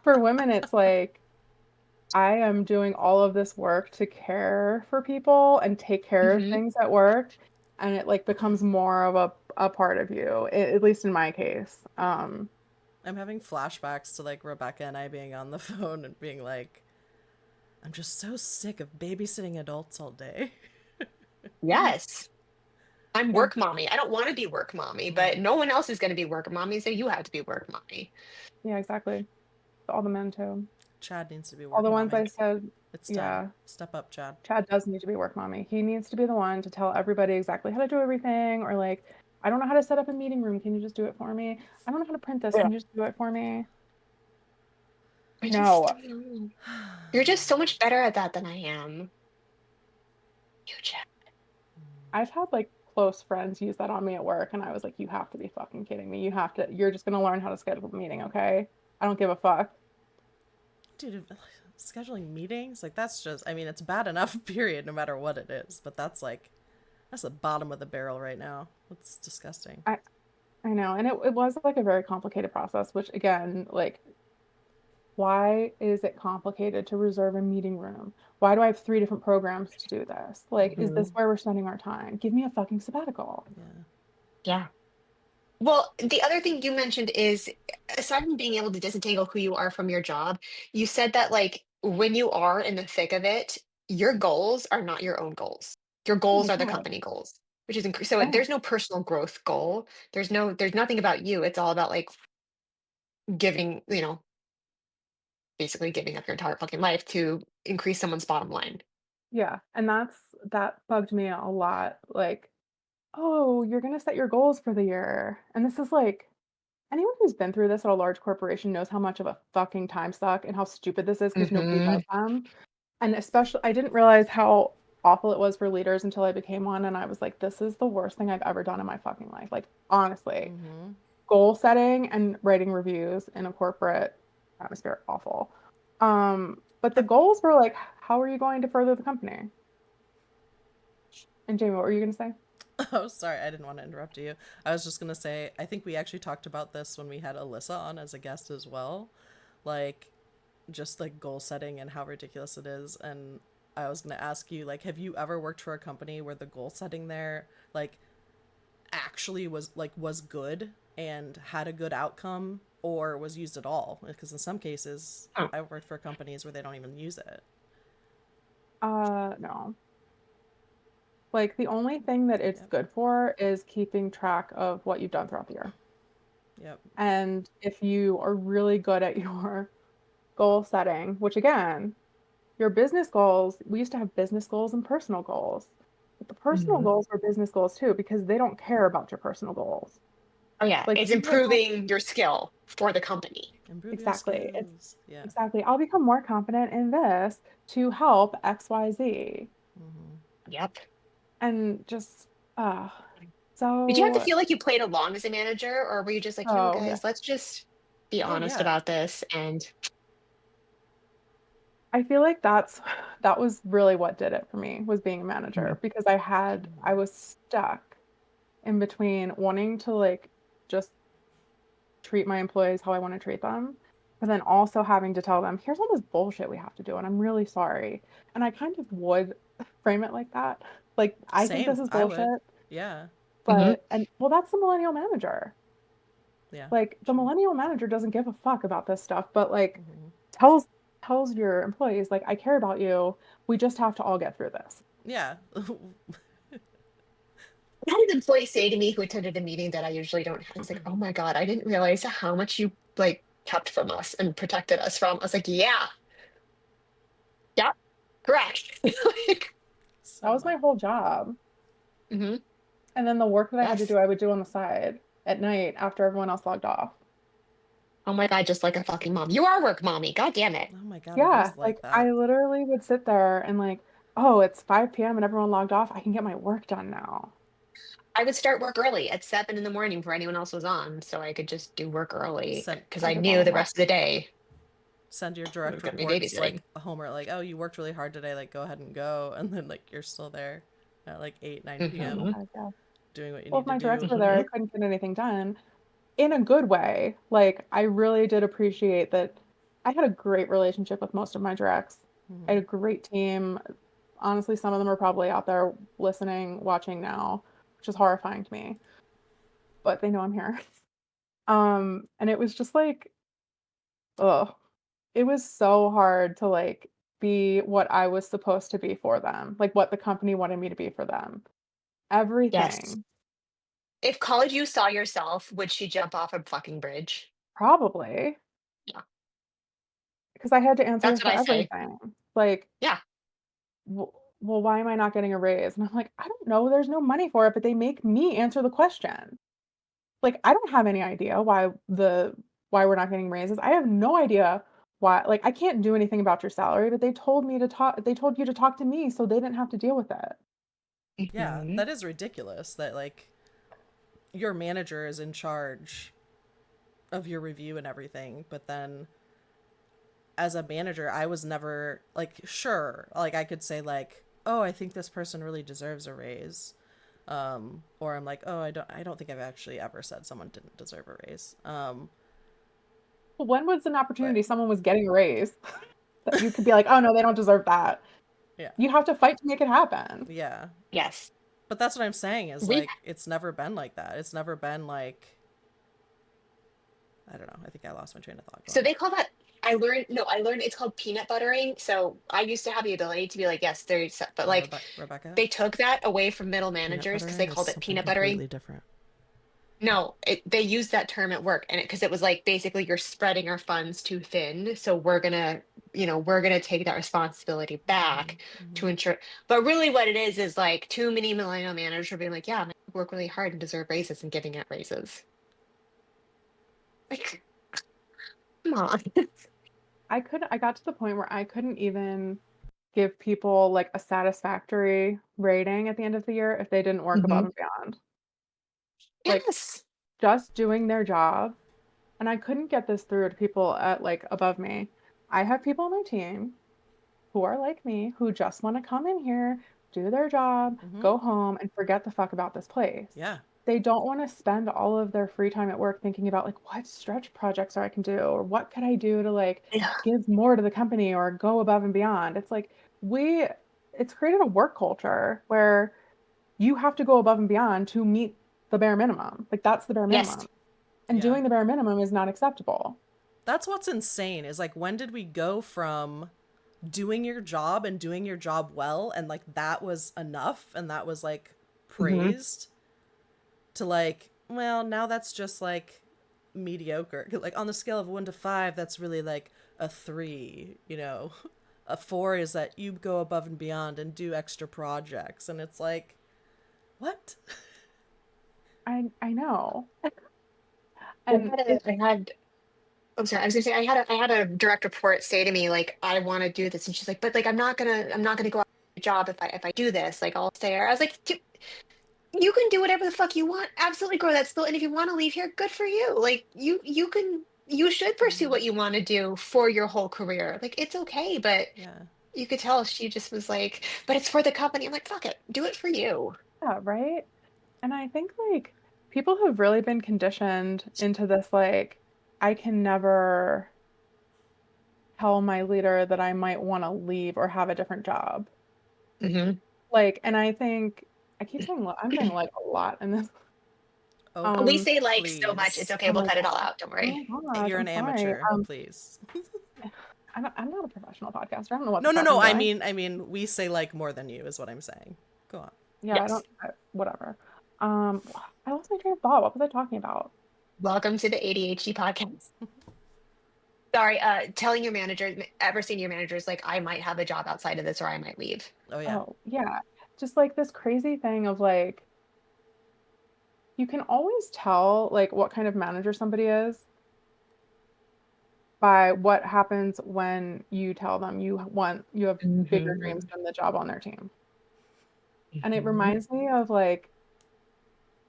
for women, it's like, I am doing all of this work to care for people and take care of Hmm. things at work, and it like becomes more of a part of you, at least in my case. I'm having flashbacks to like Rebecca and I being on the phone and being like, I'm just so sick of babysitting adults all day. Yes. I'm Yeah, work mommy. I don't want to be work mommy, Yeah. but no one else is going to be work mommy, so you have to be work mommy. yeah, exactly. All the men too. Chad needs to be All work the ones mommy. I said, It's time. yeah, Step up, Chad. Chad does need to be work mommy. He needs to be the one to tell everybody exactly how to do everything, or like, I don't know how to set up a meeting room. Can you just do it for me? I don't know how to print this. Yeah. Can you just do it for me? I just, No. I don't know. You're just so much better at that than I am. You Chad. I've had like close friends use that on me at work, and I was like, you have to be fucking kidding me. You have to, you're just gonna learn how to schedule the meeting, okay? I don't give a fuck. Dude, scheduling meetings, like that's just, I mean, it's bad enough, period, no matter what it is. But that's the bottom of the barrel right now. That's disgusting. I I know, and it was like a very complicated process, which again, like, why is it complicated to reserve a meeting room? Why do I have three different programs to do this? Like, is this Hmm. where we're spending our time? Give me a fucking sabbatical. Yeah. Yeah. Well, the other thing you mentioned is, aside from being able to disentangle who you are from your job, you said that like when you are in the thick of it, your goals are not your own goals. Your Oh goals my are the God. company goals, which is so Yeah. there's no personal growth goal. There's nothing about you. It's all about like giving, basically giving up your entire fucking life to increase someone's bottom line. Yeah. And that bugged me a lot. Like, oh, you're gonna set your goals for the year. And this is like, anyone who's been through this at a large corporation knows how much of a fucking time suck and how stupid this is because nobody Hmm. does them. And especially, I didn't realize how awful it was for leaders until I became one. And I was like, this is the worst thing I've ever done in my fucking life. Like, honestly, Mm-hmm. goal setting and writing reviews in a corporate atmosphere, awful. But the goals were like, how are you going to further the company? And Jamie, what were you going to say? Oh, sorry, I didn't want to interrupt you. I was just gonna say, I think we actually talked about this when we had Alyssa on as a guest as well. Like, just like goal setting and how ridiculous it is. And I was gonna ask you, like, have you ever worked for a company where the goal setting there, like, actually was good and had a good outcome or was used at all? Because in some cases, Oh, I've worked for companies where they don't even use it. No. Like the only thing that it's Yep. good for is keeping track of what you've done throughout the year. Yep. And if you are really good at your goal setting, which again, your business goals, we used to have business goals and personal goals. But the personal mhm. goals were business goals too, because they don't care about your personal goals. Oh yeah, Like it's you might have, improving your skill for the company. Improve your exactly. It's skills. Yeah. exactly. I'll become more confident in this to help XYZ. Mm-hmm. Yep. And just uh Did you have to so feel like you played along as a manager, or were you just like, oh yeah. guys, let's just be Oh honest yeah. about this and I feel like that was really what did it for me was being a Mhm. manager because I was stuck in between wanting to like just treat my employees how I want to treat them, but then also having to tell them, here's all this bullshit we have to do, and I'm really sorry. And I kind of would frame it like that. Like, I think this Same. is I would. bullshit, Yeah. Mhm. but and well, that's the millennial manager. Yeah. Like the True. millennial manager doesn't give a fuck about this stuff, but like Mm-hmm. tells tells your employees, like, I care about you. We just have to all get through this. Yeah. I had an employee say to me who attended a meeting that I usually don't have. He's like, "Oh my God, I didn't realize how much you like kept from us and protected us from." I was like, "Yeah, yeah, correct." Like, That So was much. my whole job. mhm. And then the work that I had to Yes. do, I would do on the side at night after everyone else logged off. Oh my God, just like a fucking mom. You are work mommy. God damn it. Oh my god, it Yeah, is like like I that. literally would sit there and like, oh, it's 5 p.m. and everyone logged off. I can get my work done now. I would start work early at 7 in the morning before anyone else was on, so I could just do work early Send because I I did that knew a the lot. rest of the day send your I direct was going to be reports babysitting. like a homer, like, oh, you worked really hard today, like go ahead and go, and then like you're still there. at like 8, 9 p.m. Mm-hmm. Yeah. doing what you Well, if need to my directs were do. there, I Mm-hmm. couldn't get anything done in a good way. Like, I really did appreciate that I had a great relationship with most of my directs. I Mhm. had a great team. Honestly, some of them are probably out there listening, watching now, which is horrifying to me, but they know I'm here. And it was just like, ugh, it was so hard to like be what I was supposed to be for them, like what the company wanted me to be for them. Yes. Everything. If college you saw yourself, would she jump off a fucking bridge? Probably Yeah. because I had to answer That's what for I say. everything. Like, Yeah. w well, why am I not getting a raise? And I'm like, I don't know. There's no money for it, but they make me answer the question. Like, I don't have any idea why we're not getting raises. I have no idea why. Like, I can't do anything about your salary, but they told you to talk to me so they didn't have to deal with it. Yeah, Hmm. that is ridiculous that like your manager is in charge of your review and everything, but then as a manager, I was never like sure, like I could say like, "Oh, I think this person really deserves a raise." Or I'm like, "Oh, I don't think I've actually ever said someone didn't deserve a raise." Well, when was an But opportunity someone was getting a raise that you could be like, "Oh, no, they don't deserve that." yeah. You have to fight to make it happen. Yeah. Yes. But that's what I'm saying is We like it's never been like that. It's never been like I don't know. I think I lost my train of thought. Go So on. they call that, I learned it's called peanut buttering. So I used to have the ability to be like, yes, there's, but like Rebecca, they took that away from middle peanut managers because they buttering is called it something peanut buttering. completely different. No, they used that term at work, and because it was like basically you're spreading our funds too thin, so we're gonna take that responsibility back Mm-hmm. to ensure. But really, what it is like too many millennial managers are being like, yeah, man, I work really hard and deserve raises and giving out raises. Like, come on. I got to the point where I couldn't even give people like a satisfactory rating at the end of the year if they didn't work above Hmm. and beyond. Like Yes. just doing their job. And I couldn't get this through to people at like above me. I have people on my team who are like me who just want to come in here, do their job, Mm-hmm. go home, and forget the fuck about this place. Yeah. They don't want to spend all of their free time at work thinking about like what stretch projects I can do or what could I do to like Yeah. give more to the company or go above and beyond. It's like it's created a work culture where you have to go above and beyond to meet the bare minimum. Like that's the bare Yes. minimum. And Yeah. doing the bare minimum is not acceptable. That's what's insane is like when did we go from doing your job and doing your job well and like that was enough and that was like Hmm. praised to like, well, now that's just like mediocre. Like on the scale of 1 to 5, that's really like a 3, you know. A 4 is that you go above and beyond and do extra projects and it's like, what? I know. I And had a, I had I'm sorry. I was gonna say I had a direct report say to me like I want to do this, and she's like, but like I'm not gonna go out of my job if I do this. Like I'll stay here. I was like, You can do whatever the fuck you want. Absolutely grow that skill, and if you want to leave here, good for you. Like you should pursue Mm, what you want to do for your whole career. Like it's okay, but yeah. you could tell she just was like, but it's for the company. I'm like, fuck it, do it for you. yeah, right? And I think like people have really been conditioned into this like I can never tell my leader that I might want to leave or have a different job. Hmm. Like, and I think I keep saying I'm saying like a lot in this. Oh, We Um, say like so much. It's please. okay. oh We'll my cut it all God. out. Don't Oh worry. my gosh, You're I'm an sorry. amateur, please. I'm not a professional podcaster. I don't know what No, the no, fuck no. I'm I doing. mean, I mean, we say like more than you is what I'm saying. Go on. Yeah, Yes. whatever. Um, I lost my train of thought. What was I talking about? Welcome to the ADHD podcast. Sorry, telling your manager, ever seen your managers like, I might have a job outside of this or I might leave. Oh yeah. Oh, yeah. Just like this crazy thing of like you can always tell like what kind of manager somebody is by what happens when you tell them you have bigger dreams Hmm. than the job on their team. And it Hmm. reminds me of like,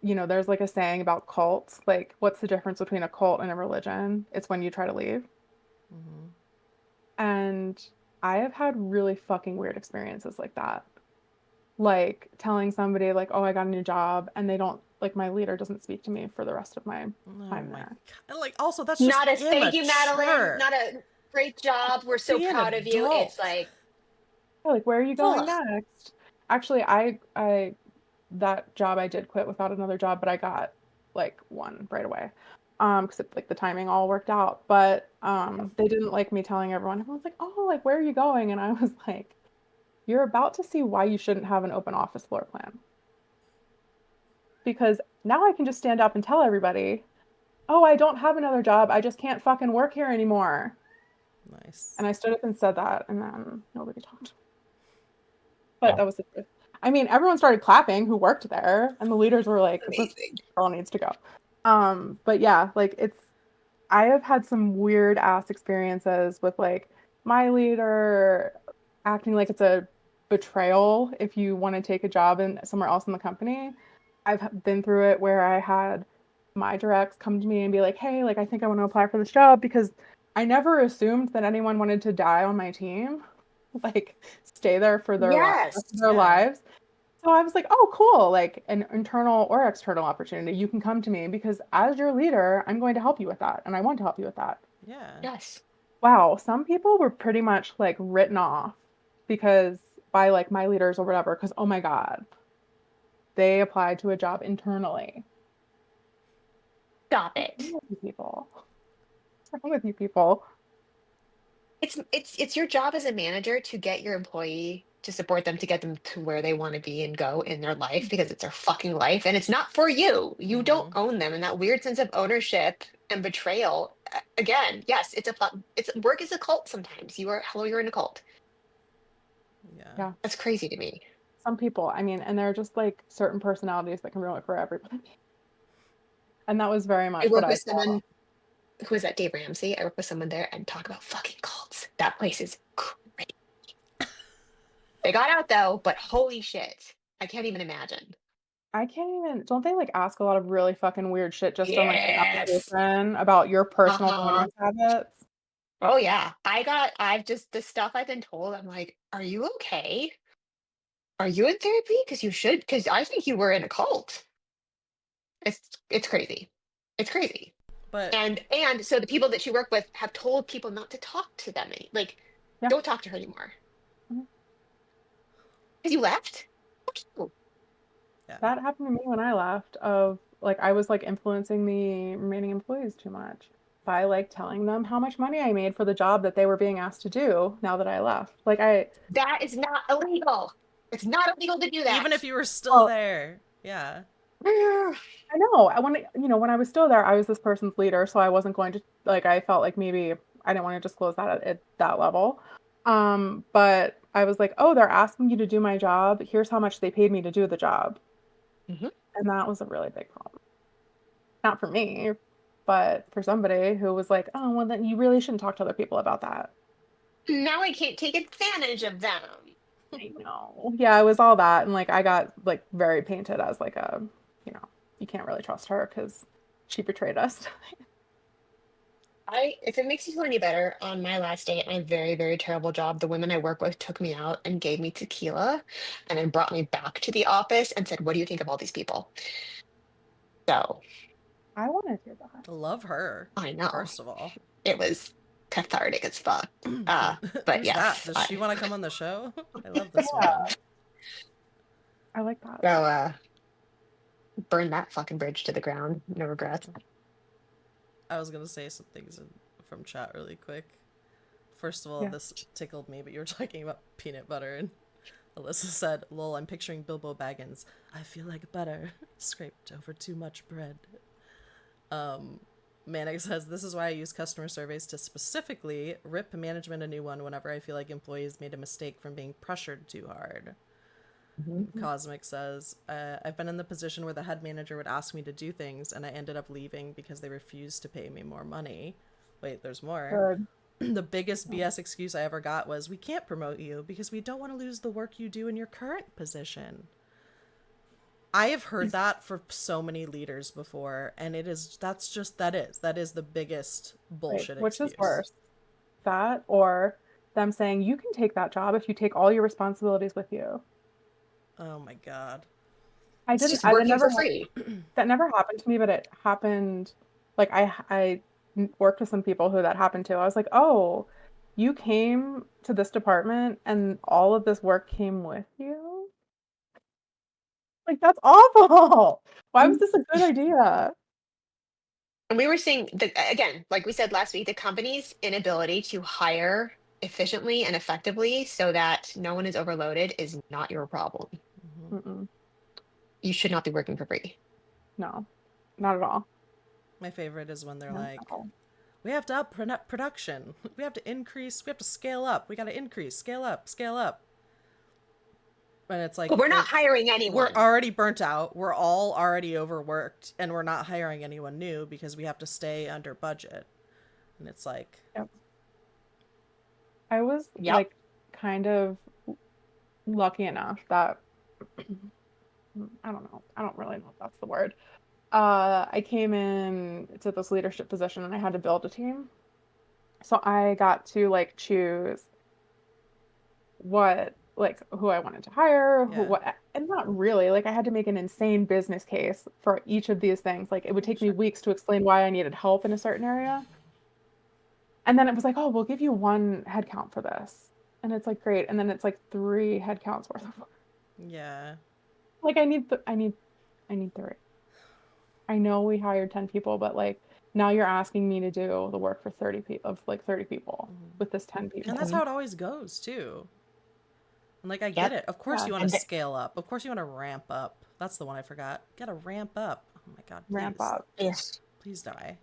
there's like a saying about cults, like what's the difference between a cult and a religion? It's when you try to leave. Mm-hmm. And I have had really fucking weird experiences like that. like telling somebody like, oh, I got a new job, and they don't like my leader doesn't speak to me for the rest of my Oh time my there. God. Like, also, that's just Not a thank you, Madeline. immature. Not a great job. We're so Be an proud of you. It's adult. like, Yeah, like, where are you going ugh. next? Actually, I that job I did quit without another job, but I got like one right away. Because like the timing all worked out. But they didn't like me telling everyone. Everyone's like, oh, like where are you going? And I was like, you're about to see why you shouldn't have an open office floor plan. Because now I can just stand up and tell everybody, oh, I don't have another job. I just can't fucking work here anymore. Nice. And I stood up and said that, and then nobody talked. But that was the truth. I mean, everyone started clapping who worked there, and the leaders were like, this Amazing. girl needs to go. But yeah, like I have had some weird ass experiences with like my leader acting like it's a betrayal if you want to take a job in somewhere else in the company. I've been through it where I had my directs come to me and be like, hey, like I think I want to apply for this job because I never assumed that anyone wanted to die on my team, like stay there for their Yes. rest of their Yeah. lives. So I was like, oh, cool, like an internal or external opportunity. You can come to me because as your leader, I'm going to help you with that. And I want to help you with that. Yeah. Yes. Wow. Some people were pretty much like written off because by like my leaders or whatever, because oh my God, they applied to a job internally. Stop What's it. wrong with you people? What's wrong with you people? It's your job as a manager to get your employee to support them to get them to where they want to be and go in their life because it's their fucking life and it's not for you. You don't Mm-hmm. own them, and that weird sense of ownership and betrayal. Again, yes, it's work is a cult sometimes. You're in a cult. Yeah. Yeah. That's crazy to me. Some people, I mean, and they're just like certain personalities that can ruin it for everybody. And that was very I much what work I with saw. someone who is at Dave Ramsey. I work with someone there and talk about fucking cults. That place is crazy. They got out though, but holy shit. I can't even imagine. I can't even, don't they like ask a lot of really fucking weird shit just on like the Yes. application about your personal Uh-huh. finance habits? Oh yeah. I've just the stuff I've been told, I'm like, are you okay? Are you in therapy? Because you should, because I think you were in a cult. It's crazy. It's crazy. But And so the people that she worked with have told people not to talk to them like, Yeah. don't talk to her anymore. Mhm. Because you left? Fuck you. yeah. That happened to me when I left of like I was like influencing the remaining employees too much by like telling them how much money I made for the job that they were being asked to do now that I left. Like That is not illegal. It's not illegal to do Even that. if you were still well, there. Yeah. I know. When I was still there, I was this person's leader, so I wasn't going to like I felt like maybe I didn't want to disclose that at that level. But I was like, "Oh, they're asking you to do my job. Here's how much they paid me to do the job." Mhm. And that was a really big problem. Not for me, but for somebody who was like, "Oh, well then you really shouldn't talk to other people about that." Now I can't take advantage of them. I know. Yeah, it was all that and like I got like very painted as like a, you know, you can't really trust her cuz she betrayed us. If it makes you feel any better, on my last day at my very, very terrible job, the women I work with took me out and gave me tequila and then brought me back to the office and said, what do you think of all these people? So I want to do that. Love her. I know First of all. it was cathartic as fuck. Can, But who's that? yes, Does she I want to come on the show? I love this Yeah, woman. I like that. so burn that fucking bridge to the ground. No regrets. I was gonna say some things from chat really quick. First of all, Yeah. this tickled me, but you were talking about peanut butter, and Alyssa said, "Lol, I'm picturing Bilbo Baggins. I feel like butter scraped over too much bread." Manic says, "This is why I use customer surveys to specifically rip management a new one whenever I feel like employees made a mistake from being pressured too hard." Mhm. Cosmic says, "I've been in the position where the head manager would ask me to do things, and I ended up leaving because they refused to pay me more money." Wait, there's more. Good. The biggest BS excuse I ever got was, "We can't promote you because we don't want to lose the work you do in your current position." I have heard that for so many leaders before, and that is the biggest Right. bullshit Which is excuse. worse? That or them saying you can take that job if you take all your responsibilities with you. Oh my God. It's just That working never for free. that never happened to me, but it happened. Like I worked with some people who that happened to. I was like, oh, you came to this department and all of this work came with you? Like that's awful. Why was this a good idea? And we were seeing the again, like we said last week, the company's inability to hire efficiently and effectively so that no one is overloaded is not your problem. Hmm. Mm-mm, You should not be working for free. no, not at all. My favorite is when they're Not at like, all. we have to up production. We have to increase. We have to scale up. We got to increase, scale up, scale up. And it's like, But we're not hiring we're anyone. already burnt out. We're all already overworked, and we're not hiring anyone new because we have to stay under budget. And it's like, Yep. I was Yep. like kind of lucky enough that I don't know. I don't really know if that's the word. I came in to this leadership position and I had to build a team. So I got to like choose who I wanted to hire, yeah, and not really. Like I had to make an insane business case for each of these things. Like it would take me sure. weeks to explain why I needed help in a certain area. And then it was like, oh, we'll give you one headcount for this. And it's like great. And then it's like 3 headcounts worth of work. Yeah. Like I need 3. I know we hired 10 people, but like now you're asking me to do the work for 30 people Mhm. with this 10 people. And that's how it always goes, too. And like, I get Yep. it. Of course, Yeah, you want to And scale up. Of course, you want to ramp up. That's the one I forgot. You gotta ramp up. Oh my God, ramp please. up. yes. Please die.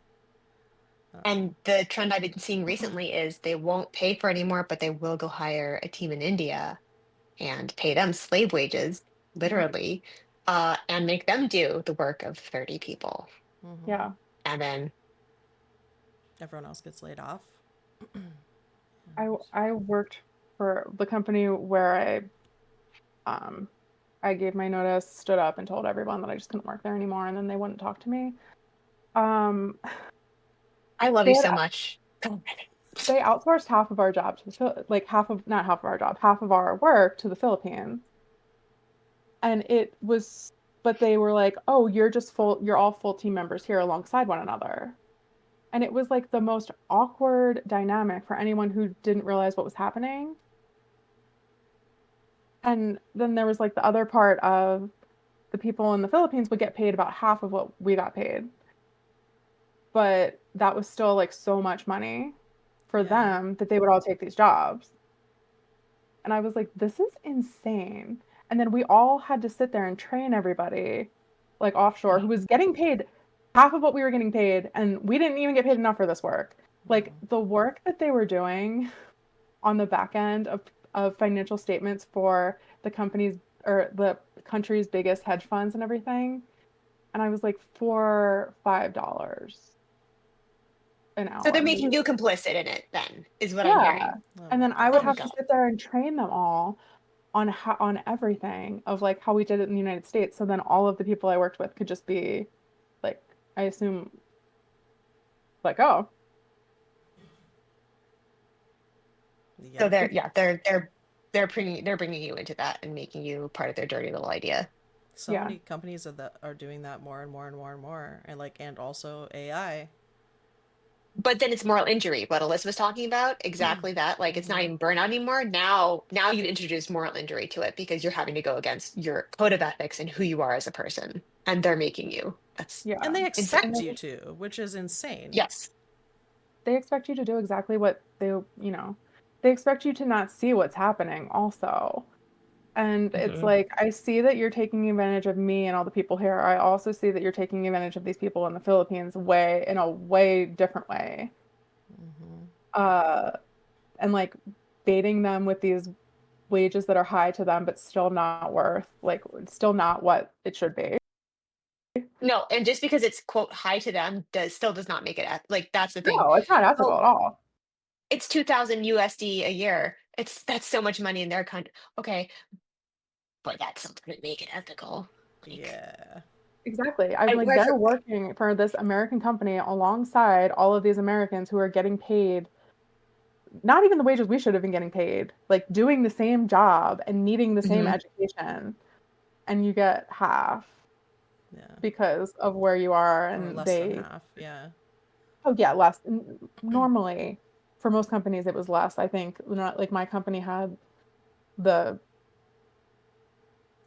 And the trend I've been seeing recently is they won't pay for anymore, but they will go hire a team in India and pay them slave wages, literally, and make them do the work of 30 people. Hmm. Yeah. And then, Everyone else gets laid off. I worked for the company where um I gave my notice, stood up and told everyone that I just couldn't work there anymore and then they wouldn't talk to me. Um I love they you had so much. Go ahead. they outsourced half of our job to like half of our job, half of our work to the Philippines. And it was but they were like, "Oh, you're all full team members here alongside one another." And it was like the most awkward dynamic for anyone who didn't realize what was happening. And then there was like the other part of the people in the Philippines would get paid about half of what we got paid. But that was still like so much money for Yeah. them that they would all take these jobs. And I was like, this is insane. And then we all had to sit there and train everybody like offshore who was getting paid half of what we were getting paid. And we didn't even get paid enough for this work. Like Mhm. the work that they were doing on the back end of financial statements for the companies or the country's biggest hedge funds and everything. And I was like, $4-5 an So they're hour. making you complicit in it, then, is what I'm Yeah. hearing. Oh And my then I would Oh my have to gosh. God. sit there and train them all on everything of like how we did it in the United States. So then all of the people I worked with could just be like, I assume, like, oh, So Yep. they're, it's yeah, they're bringing you into that and making you part of their dirty little idea. So yeah, many companies are doing that more and more and more and more, and like, and also AI. But then it's moral injury, what Alyssa was talking about, exactly that. Like it's not Hmm. even burnout anymore. Now you introduce moral injury to it because you're having to go against your code of ethics and who you are as a person, and they're making you. That's And yeah. they insane. expect you to, which is insane. Yes. They expect you to do exactly what they expect you to not see what's happening also. And it's Hmm. like, I see that you're taking advantage of me and all the people here. I also see that you're taking advantage of these people in the Philippines in a way different way. Hmm. Uh, and like baiting them with these wages that are high to them, but still not what it should be. No, and just because it's quote high to them does not make it like that's the thing. No, it's not ethical Oh, at all. it's 2000 USD a year. That's so much money in their country. Okay, but that's something to make it ethical. Like Yeah. Exactly. I'm I like, work they're for working for this American company alongside all of these Americans who are getting paid not even the wages we should have been getting paid, like doing the same job and needing the same Mhm. education. and you get half Yeah. because of where you are, Or and less than half. Yeah. oh yeah, less. Normally, for most companies, it was less. I think not like my company had the,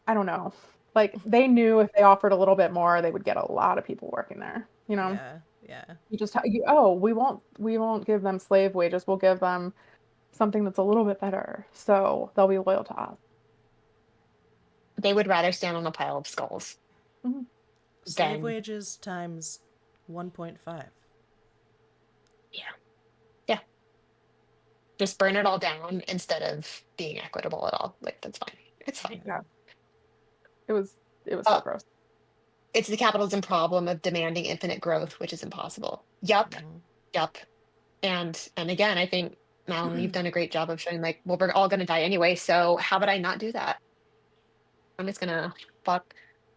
I don't know, like they knew if they offered a little bit more, they would get a lot of people working there. Yeah. Yeah. You just we won't give them slave wages. We'll give them something that's a little bit better, so they'll be loyal to us. They would rather stand on a pile of skulls Mhm. Slave than wages times 1.5. yeah. Yeah. Just burn it all down instead of being equitable at all. Like that's fine. It's fine. Yeah, it was so Uh, gross. it's the capitalism problem of demanding infinite growth, which is impossible. Yup. Mhm. Yup. And again, I think Madeline, you've done a great job of showing like, well, we're all gonna die anyway, so how about I not do that? I'm just gonna fuck.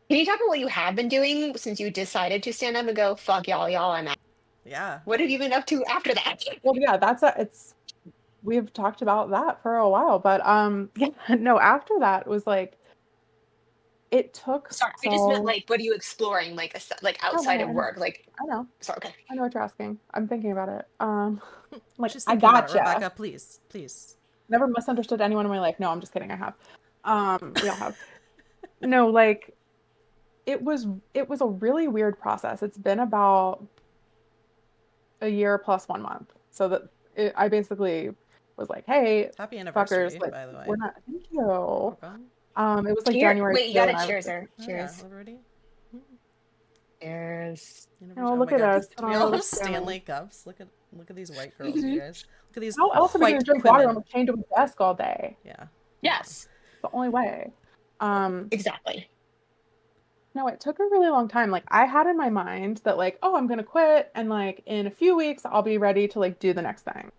Can you talk about what you have been doing since you decided to stand up and go, fuck y'all, I'm out? Yeah. What have you been up to after that? Well, yeah, we've talked about that for a while, but yeah, no, after that was like it took Sorry, I just meant so. like, what are you exploring, like, like Oh no, outside no, of I know, work? Like, I know, sorry, okay. I know what you're asking. I'm thinking about it. Like She's I thinking about it, gotcha. Rebecca. Please. Please. Never misunderstood anyone in my life. No, I'm just kidding. I have. We all have. No, like it was a really weird process. It's been about a year plus 1 month. So that I basically was like, hey, Happy fuckers, anniversary, like by the we're way. not. Thank You're you. welcome. It was like Here, January wait, you 2, got and it. I was Cheers, like, sir. Oh, yeah. Cheers. Already? Cheers. oh, Oh look my at god. us. Do we all have Stanley cups? Look at these white girls, you Mhm. guys. Look at these How else are we gonna white drink water when women. we're chained to a desk all day? Yeah. Yes, It's the only way. Um, exactly. no, it took a really long time. Like I had in my mind that like, oh, I'm gonna quit, and like in a few weeks I'll be ready to like do the next thing.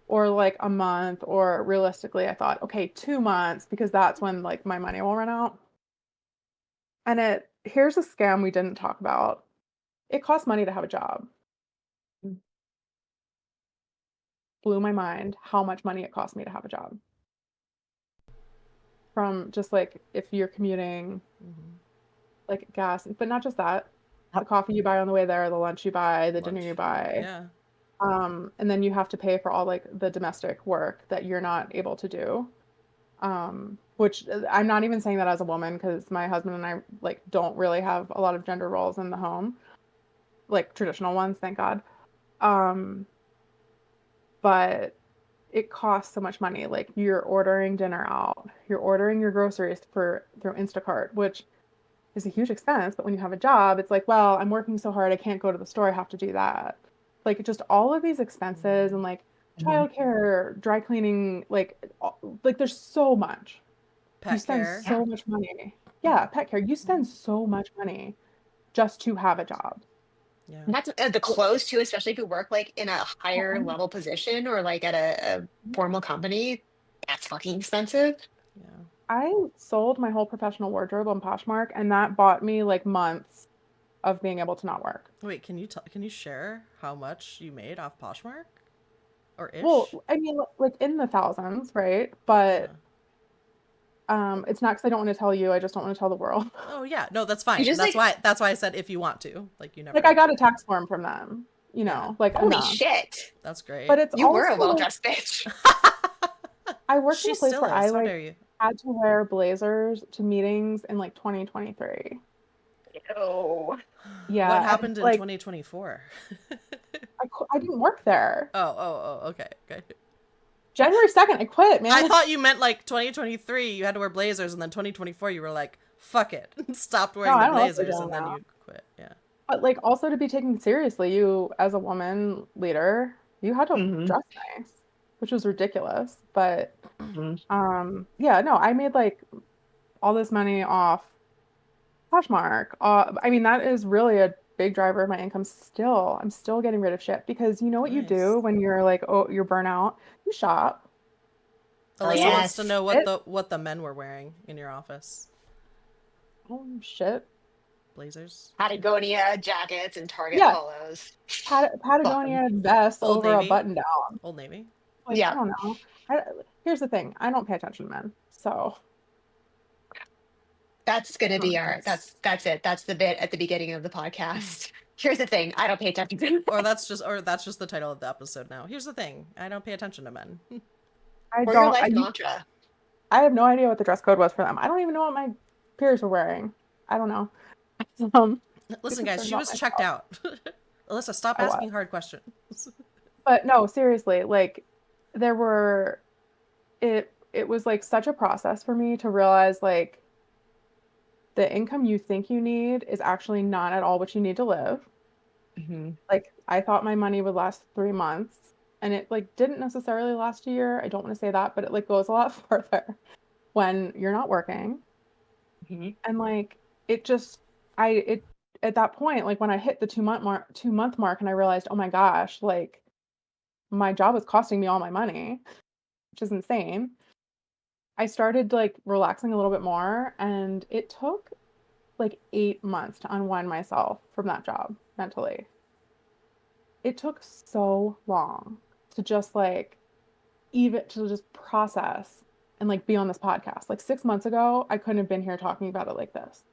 Or like a month, or realistically, I thought, okay, 2 months, because that's when like my money will run out. And here's a scam we didn't talk about. It costs money to have a job. Blew my mind how much money it cost me to have a job. From just like if you're commuting, Mm-hmm. like gas, but not just that. The coffee you buy on the way there, the lunch you buy, the dinner you Lunch. buy. Yeah. And then you have to pay for all like the domestic work that you're not able to do. Which I'm not even saying that as a woman, because my husband and I like don't really have a lot of gender roles in the home, like traditional ones, thank God. Um, but it costs so much money. Like you're ordering dinner out, you're ordering your groceries through Instacart, which is a huge expense. But when you have a job, it's like, well, I'm working so hard, I can't go to the store, I have to do that. Like just all of these expenses, and like childcare, dry cleaning, like there's so much. You Pet spend care. so much money. Yeah, pet care. You spend so much money just to have a job. Yeah. And that's the clothes too, especially if you work like in a higher level position or like at a formal company. That's fucking expensive. Yeah. I sold my whole professional wardrobe on Poshmark, and that bought me like months of being able to not work. Wait, can you share how much you made off Poshmark? Or Well, ish? I mean, like in the thousands, right? But Yeah. it's not because I don't want to tell you. I just don't want to tell the world. Oh yeah. No, that's You fine. just like, That's why I said if you want to. Like you never Like I have got a to. tax form from them, Yeah. like holy enough. shit. That's But great. it's You were also a well like dressed bitch. I worked in She a place still where I is. How like dare you? had to wear blazers to meetings in like 2023. Oh. What Yeah, and happened in like 2024? I didn't work there. Okay, okay. January 2nd, I quit, I man. thought you meant like 2023, you had to wear blazers, and then 2024, you were like, fuck it, stopped No, wearing I the don't know what they're blazers, doing and then now. you quit. Yeah. But like also to be taken seriously, you as a woman leader, you had to Hmm. dress nice, which was ridiculous. But Hmm. yeah, no, I made like all this money off Poshmark. I mean, that is really a big driver of my income still. I'm still getting rid of shit because you know what you Nice. do when you're like, oh, you're burnout? You shop. Oh, Alyssa Oh, wants to yes. know shit. what the men were wearing in your office. Oh, shit. Blazers. Patagonia jackets and Target Yeah, polos. Fun. Patagonia vest Old over a Navy. button down. Old Navy. Like, I Yeah. don't know. I, Here's the thing. I don't pay attention to men. So That's gonna be our That's that's it. That's the bit at the beginning of the podcast. Here's the thing, I don't pay attention to or that's just the title of the episode now. Here's the thing, I don't pay attention to men. I or your don't. life mantra. I have no idea what the dress code was for them. I don't even know what my peers were wearing. I don't know. Um, Listen, guys, concerned she about was checked myself. out. Alyssa, stop I was. asking hard questions. But no, seriously, like there were it was like such a process for me to realize like the income you think you need is actually not at all what you need to live. Hmm. Like I thought my money would last 3 months and it like didn't necessarily last a year. I don't want to say that, but it like goes a lot further when you're not working. Hmm. And like it just it at that point, like when I hit the 2 month mark and I realized, oh my gosh, like my job was costing me all my money, which is insane. I started like relaxing a little bit more and it took like 8 months to unwind myself from that job mentally. It took so long to just like even to just process and like be on this podcast. Like 6 months ago, I couldn't have been here talking about it like this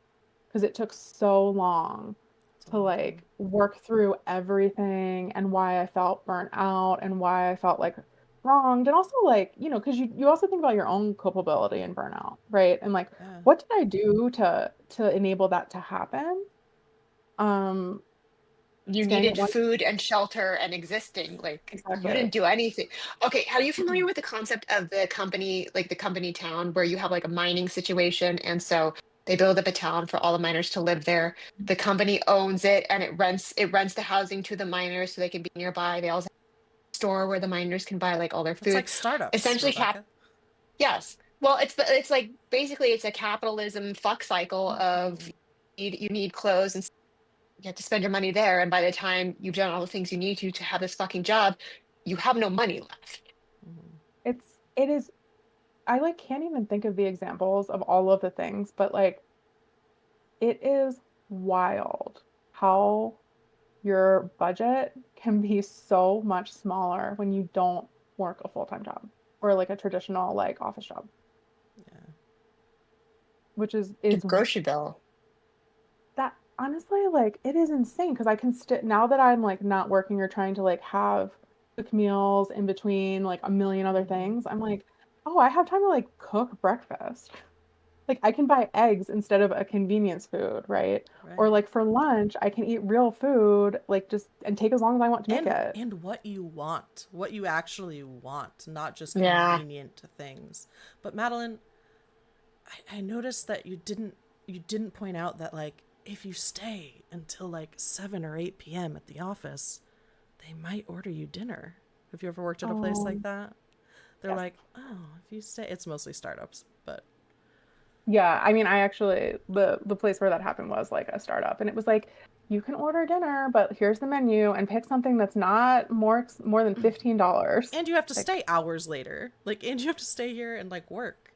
because it took so long It's a to long time. like work through everything and why I felt burnt out and why I felt like wronged. And also like, because you also think about your own culpability and burnout, right? And like, Yeah. what did I do to enable that to happen? Um, You staying at needed one food and shelter and existing. Like you exactly. didn't do anything. Okay, are you familiar with the concept of the company, like the company town, where you have like a mining situation, and so they build up a town for all the miners to live there. The company owns it, and it rents the housing to the miners so they can be nearby. They also have a store where the miners can buy like all their It's food. like startups, Essentially, Rebecca. yes. Well, it's like basically it's a capitalism fuck cycle of you need clothes and you have to spend your money there, and by the time you've done all the things you need to have this fucking job, you have no money left. Mhm. It is I like can't even think of the examples of all of the things, but like it is wild how your budget can be so much smaller when you don't work a full-time job or like a traditional like office job, Yeah. which Your is grocery bill. that honestly like it is insane because I can now that I'm like not working or trying to like have quick meals in between like a million other Mhm. things, I'm like, oh, I have time to like cook breakfast. Like I can buy eggs instead of a convenience food, right? Or Right. like for lunch, I can eat real food, like just and take as long as I want to make it. And what you want, what you actually want, not just Yeah. convenient things. But Madeline, I noticed that you didn't point out that like if you stay until like 7 or 8 p.m. at the office, they might order you dinner. Have you ever worked at a place like Um, that? They're yes. like, oh, if you stay, it's mostly startups, but Yeah, I mean, I actually the place where that happened was like a startup, and it was like you can order dinner, but here's the menu and pick something that's not more than $15. and you have to Like stay hours later. Like, and you have to stay here and like work.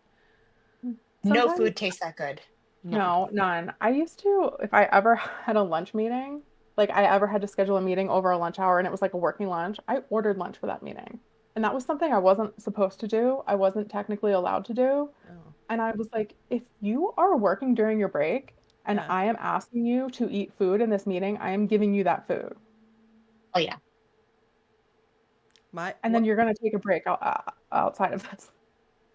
No sometimes food tastes that good. None. no, none. I used to, if I ever had a lunch meeting, like I ever had to schedule a meeting over a lunch hour and it was like a working lunch, I ordered lunch for that meeting. And that was something I wasn't supposed to do. I wasn't technically allowed to do. Oh, And I was like, if you are working during your break and yeah. I am asking you to eat food in this meeting, I am giving you that food. Oh yeah. My And then what? you're going to take a break outside of this.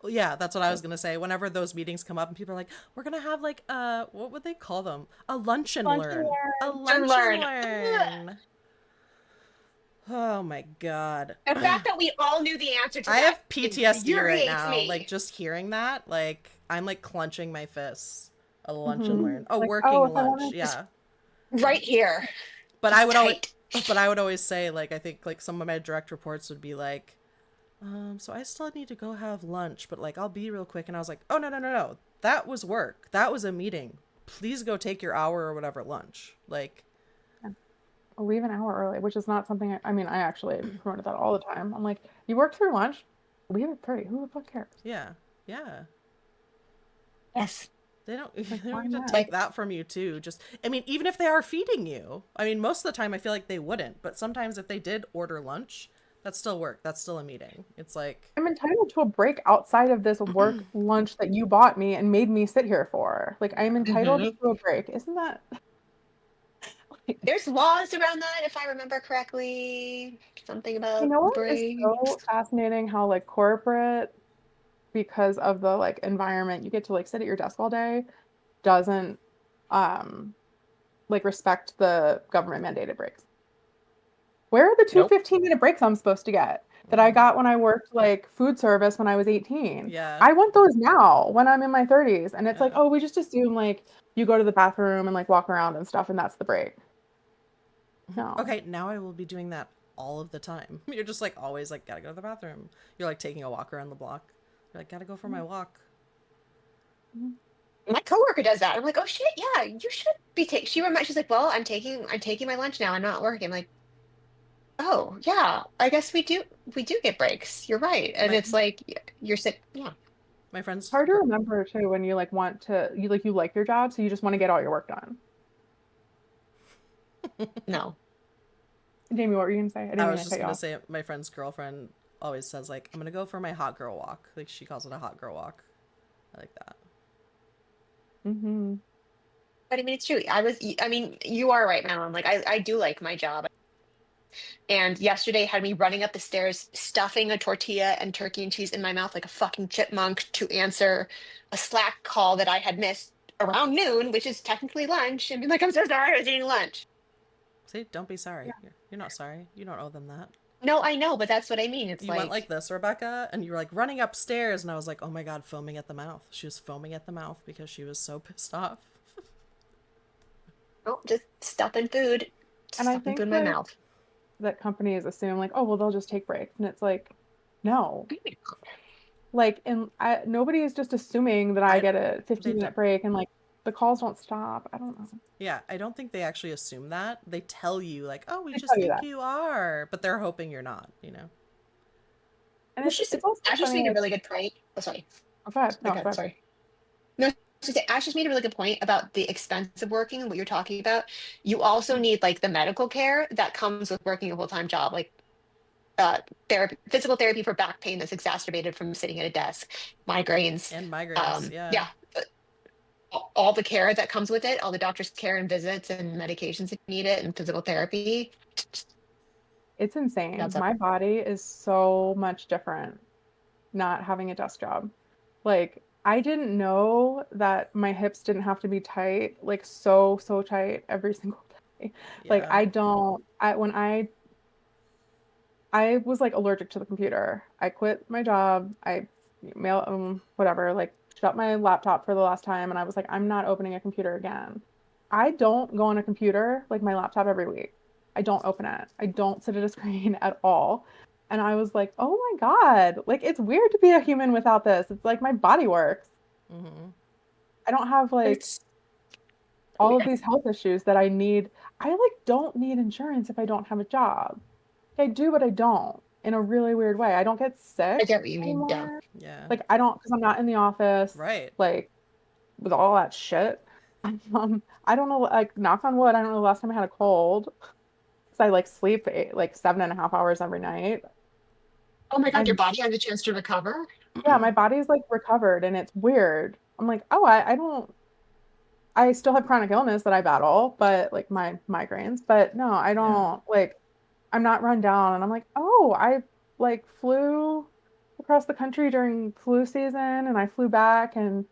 Yeah, that's what I was gonna say. Whenever those meetings come up and people are like, "We're gonna have like what would they call them? A lunch and Lunch and learn, a learn. And lunch and learn. Ugh. learn." Oh my god. The fact that we all knew the answer to I that have PTSD right infuriates now. Like me. just hearing that, like I'm like clenching my fists. A lunch and Hmm. learn. A Like, oh, working if I lunch. wanted Just Yeah. right here. But I Just would always tight. but I would always say like I think like some of my direct reports would be like, so I still need to go have lunch, but like I'll be real quick. And I was like, oh no no no no. That was work. That was a meeting. Please go take your hour or whatever lunch. Like I'll leave an hour early, which is not something I mean, I actually promoted that all the time. I'm like, you worked through lunch, leave at 3. Who the fuck cares? yeah. Yeah. Yes. They don't Like, they why don't get to not? Like take that from you too. Just I mean, even if they are feeding you. I mean, most of the time I feel like they wouldn't, but sometimes if they did order lunch, That's still work. That's still a meeting. It's like, I'm entitled to a break outside of this work lunch that you bought me and made me sit here for. Like, I'm entitled Mhm. to a break. Isn't that like, There's laws around that, if I remember correctly. Something you about know what is breaks. so fascinating how like corporate, because of the like environment, you get to like sit at your desk all day, doesn't um like respect the government mandated breaks. Where are the two Nope. 15-minute breaks I'm supposed to get that I got when I worked like food service when I was 18? yeah, I want those now when I'm in my 30s. And it's like, yeah. oh, we just assume like you go to the bathroom and like walk around and stuff, and that's the break. No. Okay, now I will be doing that all of the time. You're just like always like gotta go to the bathroom. You're like taking a walk around the block. You're like gotta go for my walk. Mhm. My coworker does that. I'm like, oh shit, yeah, you should be taking. She's like, well, I'm taking my lunch now. I'm not working. I'm like, oh yeah, I guess we do get breaks. You're right. And My it's like you're sick. Yeah. my It's friend's hard to remember too when you like want to you like your job, so you just want to get all your work done. No. Jamie, what were you gonna say? I didn't I mean was to just cut you gonna off. say my friend's girlfriend always says like I'm gonna go for my hot girl walk. Like she calls it a hot girl walk. I like that. Mm-hmm. But I mean, it's true. I mean, you are right, Madeline. Like, I do like my job. And yesterday had me running up the stairs, stuffing a tortilla and turkey and cheese in my mouth like a fucking chipmunk to answer a Slack call that I had missed around noon, which is technically lunch, and be like, I'm so sorry, I was eating lunch. See, don't be sorry. You're not sorry. You don't owe them that. No, I know, but that's what I mean. It's You went like, like this, Rebecca, and you were like running upstairs, and I was like, oh my god, foaming at the mouth. She was foaming at the mouth because she was so pissed off. oh, just stuffing food, And I stuffing food think in my like mouth. that companies assume like, oh well, they'll just take breaks, and it's like, no. Like, and nobody is just assuming that I I get a they 15-minute don't. break and like the calls don't stop. I don't know. Yeah, I don't think they actually assume that. They tell you like, "Oh, we They just tell you think that. you are," but they're hoping you're not, And It's just, it's also Ash just funny, made a like, really good point. Oh, sorry. oh, go ahead. No, Okay, go ahead. sorry. No, Ash just made a really good point about the expense of working and what you're talking about. You also need like the medical care that comes with working a full-time job, like uh therapy, physical therapy for back pain that's exacerbated from sitting at a desk, migraines. And migraines, yeah. Yeah, all the care that comes with it, all the doctor's care and visits and medications if you need it, and physical therapy. It's insane. That's up. My body is so much different not having a desk job. Like, I didn't know that my hips didn't have to be tight, like so tight every single day. Like, Yeah. when I was like allergic to the computer. I quit my job. I mail whatever, like shut my laptop for the last time, and I was like, I'm not opening a computer again. I don't go on a computer like my laptop every week. I don't open it. I don't sit at a screen at all. And I was like, oh my God, like it's weird to be a human without this. It's like my body works. Mhm. I don't have like It's all of weird. these health issues that I need. I like don't need insurance if I don't have a job. I do, but I don't in a really weird way. I don't get I sick get what you mean. Yeah. anymore. Yeah. Like I don't, because I'm not in the office, Right. like with all that shit. I don't know, like knock on wood, I don't know the last time I had a cold. Because I like sleep like 7.5 hours every night. Oh my God, I your body has a chance to recover. Yeah, my body's like recovered and it's weird. I'm like, oh, I don't I still have chronic illness that I battle, but like my migraines, but no, I Yeah. don't like I'm not run down and I'm like, oh, I like flew across the country during flu season and I flew back and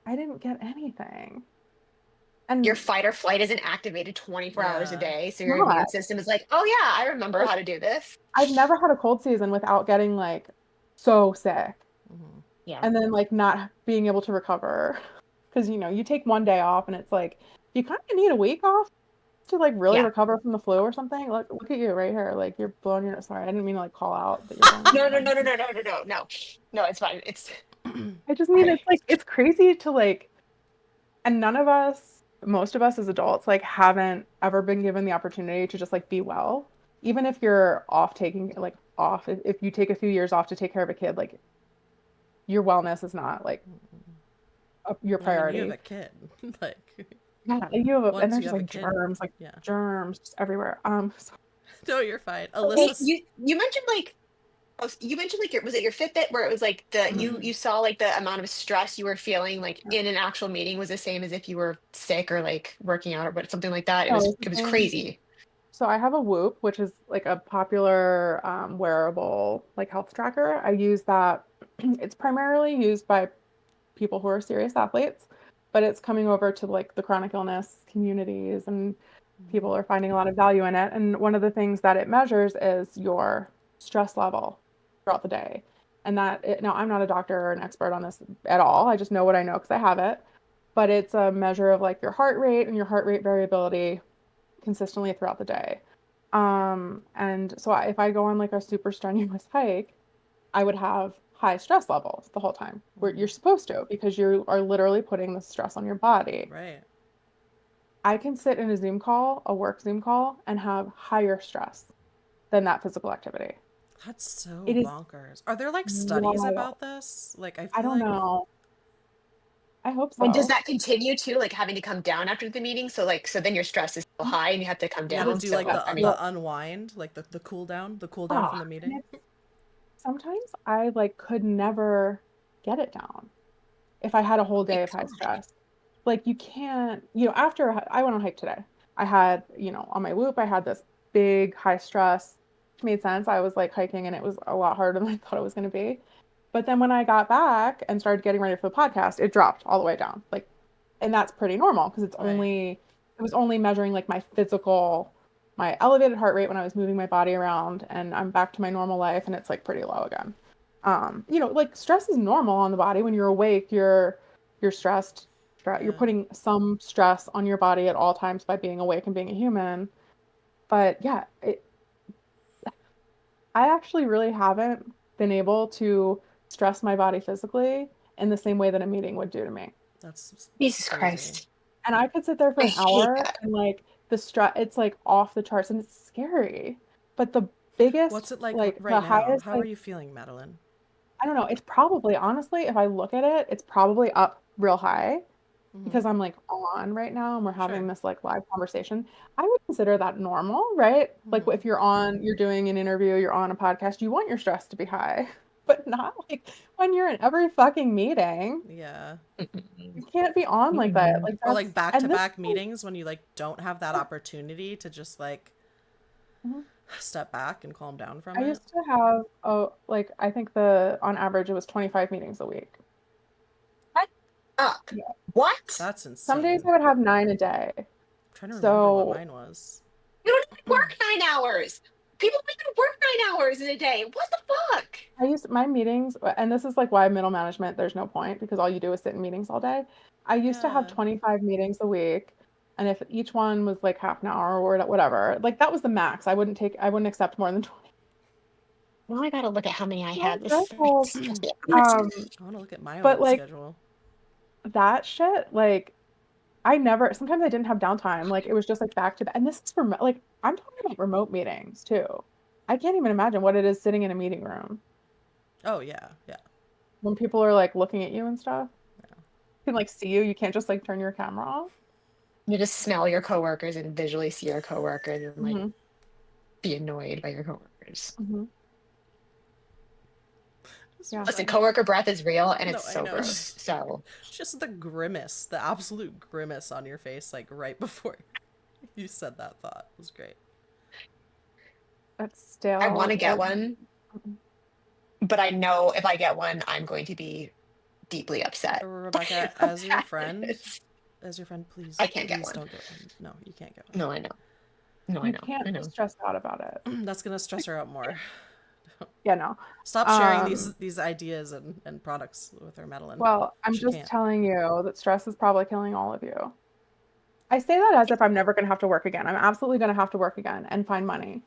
I didn't get anything. Your And fight or flight isn't activated 24 hours a Yeah. day. So your not immune system is like, oh yeah, I remember like how to do this. I've never had a cold season without getting like so sick Mhm. Yeah. and then like not being able to recover. Because you take one day off and it's like you kind of need a week off to like really Yeah. recover from the flu or something. Look at you right here. Like you're blowing your sorry, I didn't mean to like call out that you're blowing your No, no, nose. no, no, no, no, no, no, no. No, it's fine. It's I just mean it's like it's crazy to like, and none of us, most of us as adults, like haven't ever been given the opportunity to just like be well. Even if you're off taking like off, if you take a few years off to take care of a kid, like your wellness is not like your I mean, you have priority. a kid. like Yeah, and you have and once there's you just have a like kid, germs, yeah. just everywhere. So No, you're fine. Okay, Alyssa. you mentioned like you mentioned like was it your Fitbit where it was like you saw like the amount of stress you were feeling like in an actual meeting was the same as if you were sick or like working out or but something like that. It No, was it's the it was same. crazy. So I have a Whoop, which is like a popular wearable like health tracker. I use that. It's primarily used by people who are serious athletes, but it's coming over to like the chronic illness communities, and people are finding a lot of value in it. And one of the things that it measures is your stress level throughout the day. And now I'm not a doctor or an expert on this at all. I just know what I know because I have it. But it's a measure of like your heart rate and your heart rate variability consistently throughout the day. And so if I go on like a super strenuous hike, I would have high stress levels the whole time, where you're supposed to, because you are literally putting the stress on your body. Right. I can sit in a Zoom call, a work Zoom call, and have higher stress than that physical activity. That's so It is bonkers. Are there like studies wild. about this? Like I I feel don't like know. I hope And does so. that continue too, like having to come down after the meeting? So like so then your stress is so high and you have to come you have to down. do So like That's I mean, the what, unwind, like the cool down oh, from the and meeting. sometimes I like could never get it down if I had a whole oh my day of high God. stress. Like you can't, after I went on a hike today, I had, on my Whoop, I had this big high stress, which made sense. I was like hiking and it was a lot harder than I thought it was going to be. But then when I got back and started getting ready for the podcast, it dropped all the way down. Like, and that's pretty normal because Right. it was only measuring like my elevated heart rate when I was moving my body around, and I'm back to my normal life and it's like pretty low again. Like stress is normal on the body. When you're awake, you're stressed. You're Yeah. putting some stress on your body at all times by being awake and being a human. But yeah, I actually really haven't been able to stress my body physically in the same way that a meeting would do to me. That's Jesus crazy. Christ. And I could sit there for I an hate hour that. and like the stress, it's like off the charts and it's scary. But the biggest, What's it like like right the now? highest, How are like, you feeling, Madeline? I don't know, it's probably, honestly, if I look at it, it's probably up real high Mm-hmm. because I'm like on right now and we're Sure. having this like live conversation. I would consider that normal, right? Like Mm-hmm. if you're doing an interview, you're on a podcast, you want your stress to be high, but not like when you're in every fucking meeting. Yeah. You can't be on like that. Mm. Like Or like that's, back to and this, back meetings when you like don't have that opportunity to just like Mhm. step back and calm down from I it. used to have, like, I think on average it was 25 meetings a week. Shut up. Yeah. What? That's Some days insane. I would have 9 a day. I'm trying to remember what So mine was. You don't even work 9 hours. People don't even work 9 hours in a day. What the fuck? I used my meetings, and this is like why middle management, there's no point because all you do is sit in meetings all day. I used to have Yeah. 25 meetings a week, and if each one was like half an hour or whatever, like that was the max. I wouldn't accept more than 20. Now I gotta look at how many I So had. This stressful. is Um, I want to look at my but old like schedule. that shit, like I never, sometimes I didn't have downtime. Like it was just like back to back. And this is for like, I'm talking about remote meetings too. I can't even imagine what it is sitting in a meeting room Oh yeah, yeah. when people are like looking at you and stuff. Yeah. You can like see you. You can't just like turn your camera off. you just smell your coworkers and visually see your coworkers and like Hmm. be annoyed by your coworkers. Hmm. Just Yeah. Listen, remind me. coworker breath is real and No, it's I so know. gross. So Just the grimace, the absolute grimace on your face, like right before you said that thought was great. That's I want to stale. get one, but I know if I get one, I'm going to be deeply upset. Rebecca, How bad it is. as your friend, I please, can't get please one. don't get one. No, you can't get No, I know. No, I You know. can't I be know. stressed out about it. That's gonna stress her out more. Yeah, no. Stop sharing Um, these ideas and products with her, Madeline. well, I'm She just can't. telling you that stress is probably killing all of you. I say that as if I'm never going to have to work again. I'm absolutely going to have to work again and find money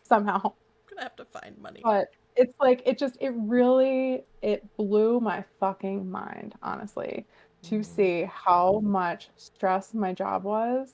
somehow. I'm gonna have to find money. But it's like it blew my fucking mind, honestly, to see how much stress my job was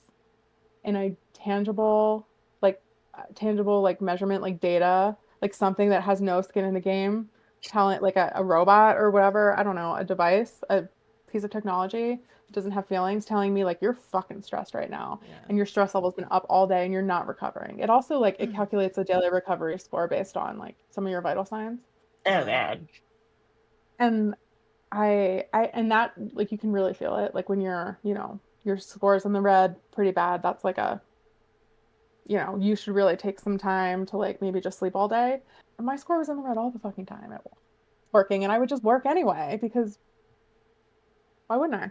in a tangible like measurement, like data, like something that has no skin in the game, talent, like a robot or whatever, I don't know, a device, a piece of technology doesn't have feelings telling me like you're fucking stressed right now Yeah. and your stress level's been up all day and you're not recovering. It also like it calculates a daily recovery score based on like some of your vital signs. Oh man. And I and that like you can really feel it like when you're, you know, your score's in the red pretty bad. That's like a, you know, you should really take some time to like maybe just sleep all day. And my score was in the red all the fucking time at working, and I would just work anyway because why wouldn't I?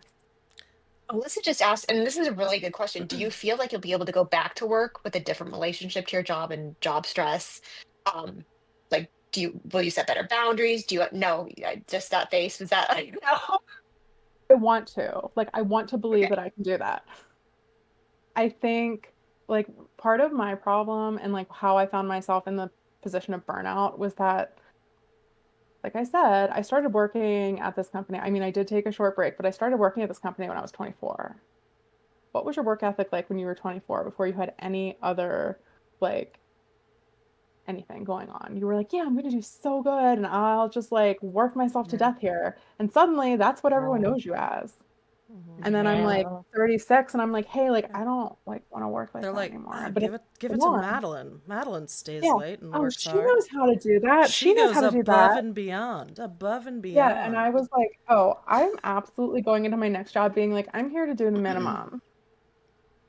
Alyssa just asked, and this is a really good question. Do you feel like you'll be able to go back to work with a different relationship to your job and job stress? Like, will you set better boundaries? Do you no? Just that face was that like no? I want to. Like I want to believe Okay. that I can do that. I think like part of my problem and like how I found myself in the position of burnout was that, like I said, I started working at this company. I mean, I did take a short break, but I started working at this company when I was 24. What was your work ethic like when you were 24 before you had any other like anything going on? You were like, yeah, I'm going to do so good and I'll just like work myself to Yeah. death here. And suddenly that's what everyone knows you as. And then I'm like Yeah. 36 and I'm like, hey, like I don't like want to work like They're that like, anymore. ah, But give it's it to on. Madeline. Madeline stays Yeah. late and Oh, works she hard. knows how to do that. She She knows goes how to do that. above and beyond. Above and Yeah, and beyond. I was like, oh, I'm absolutely going into my next job being like, I'm here to do the minimum.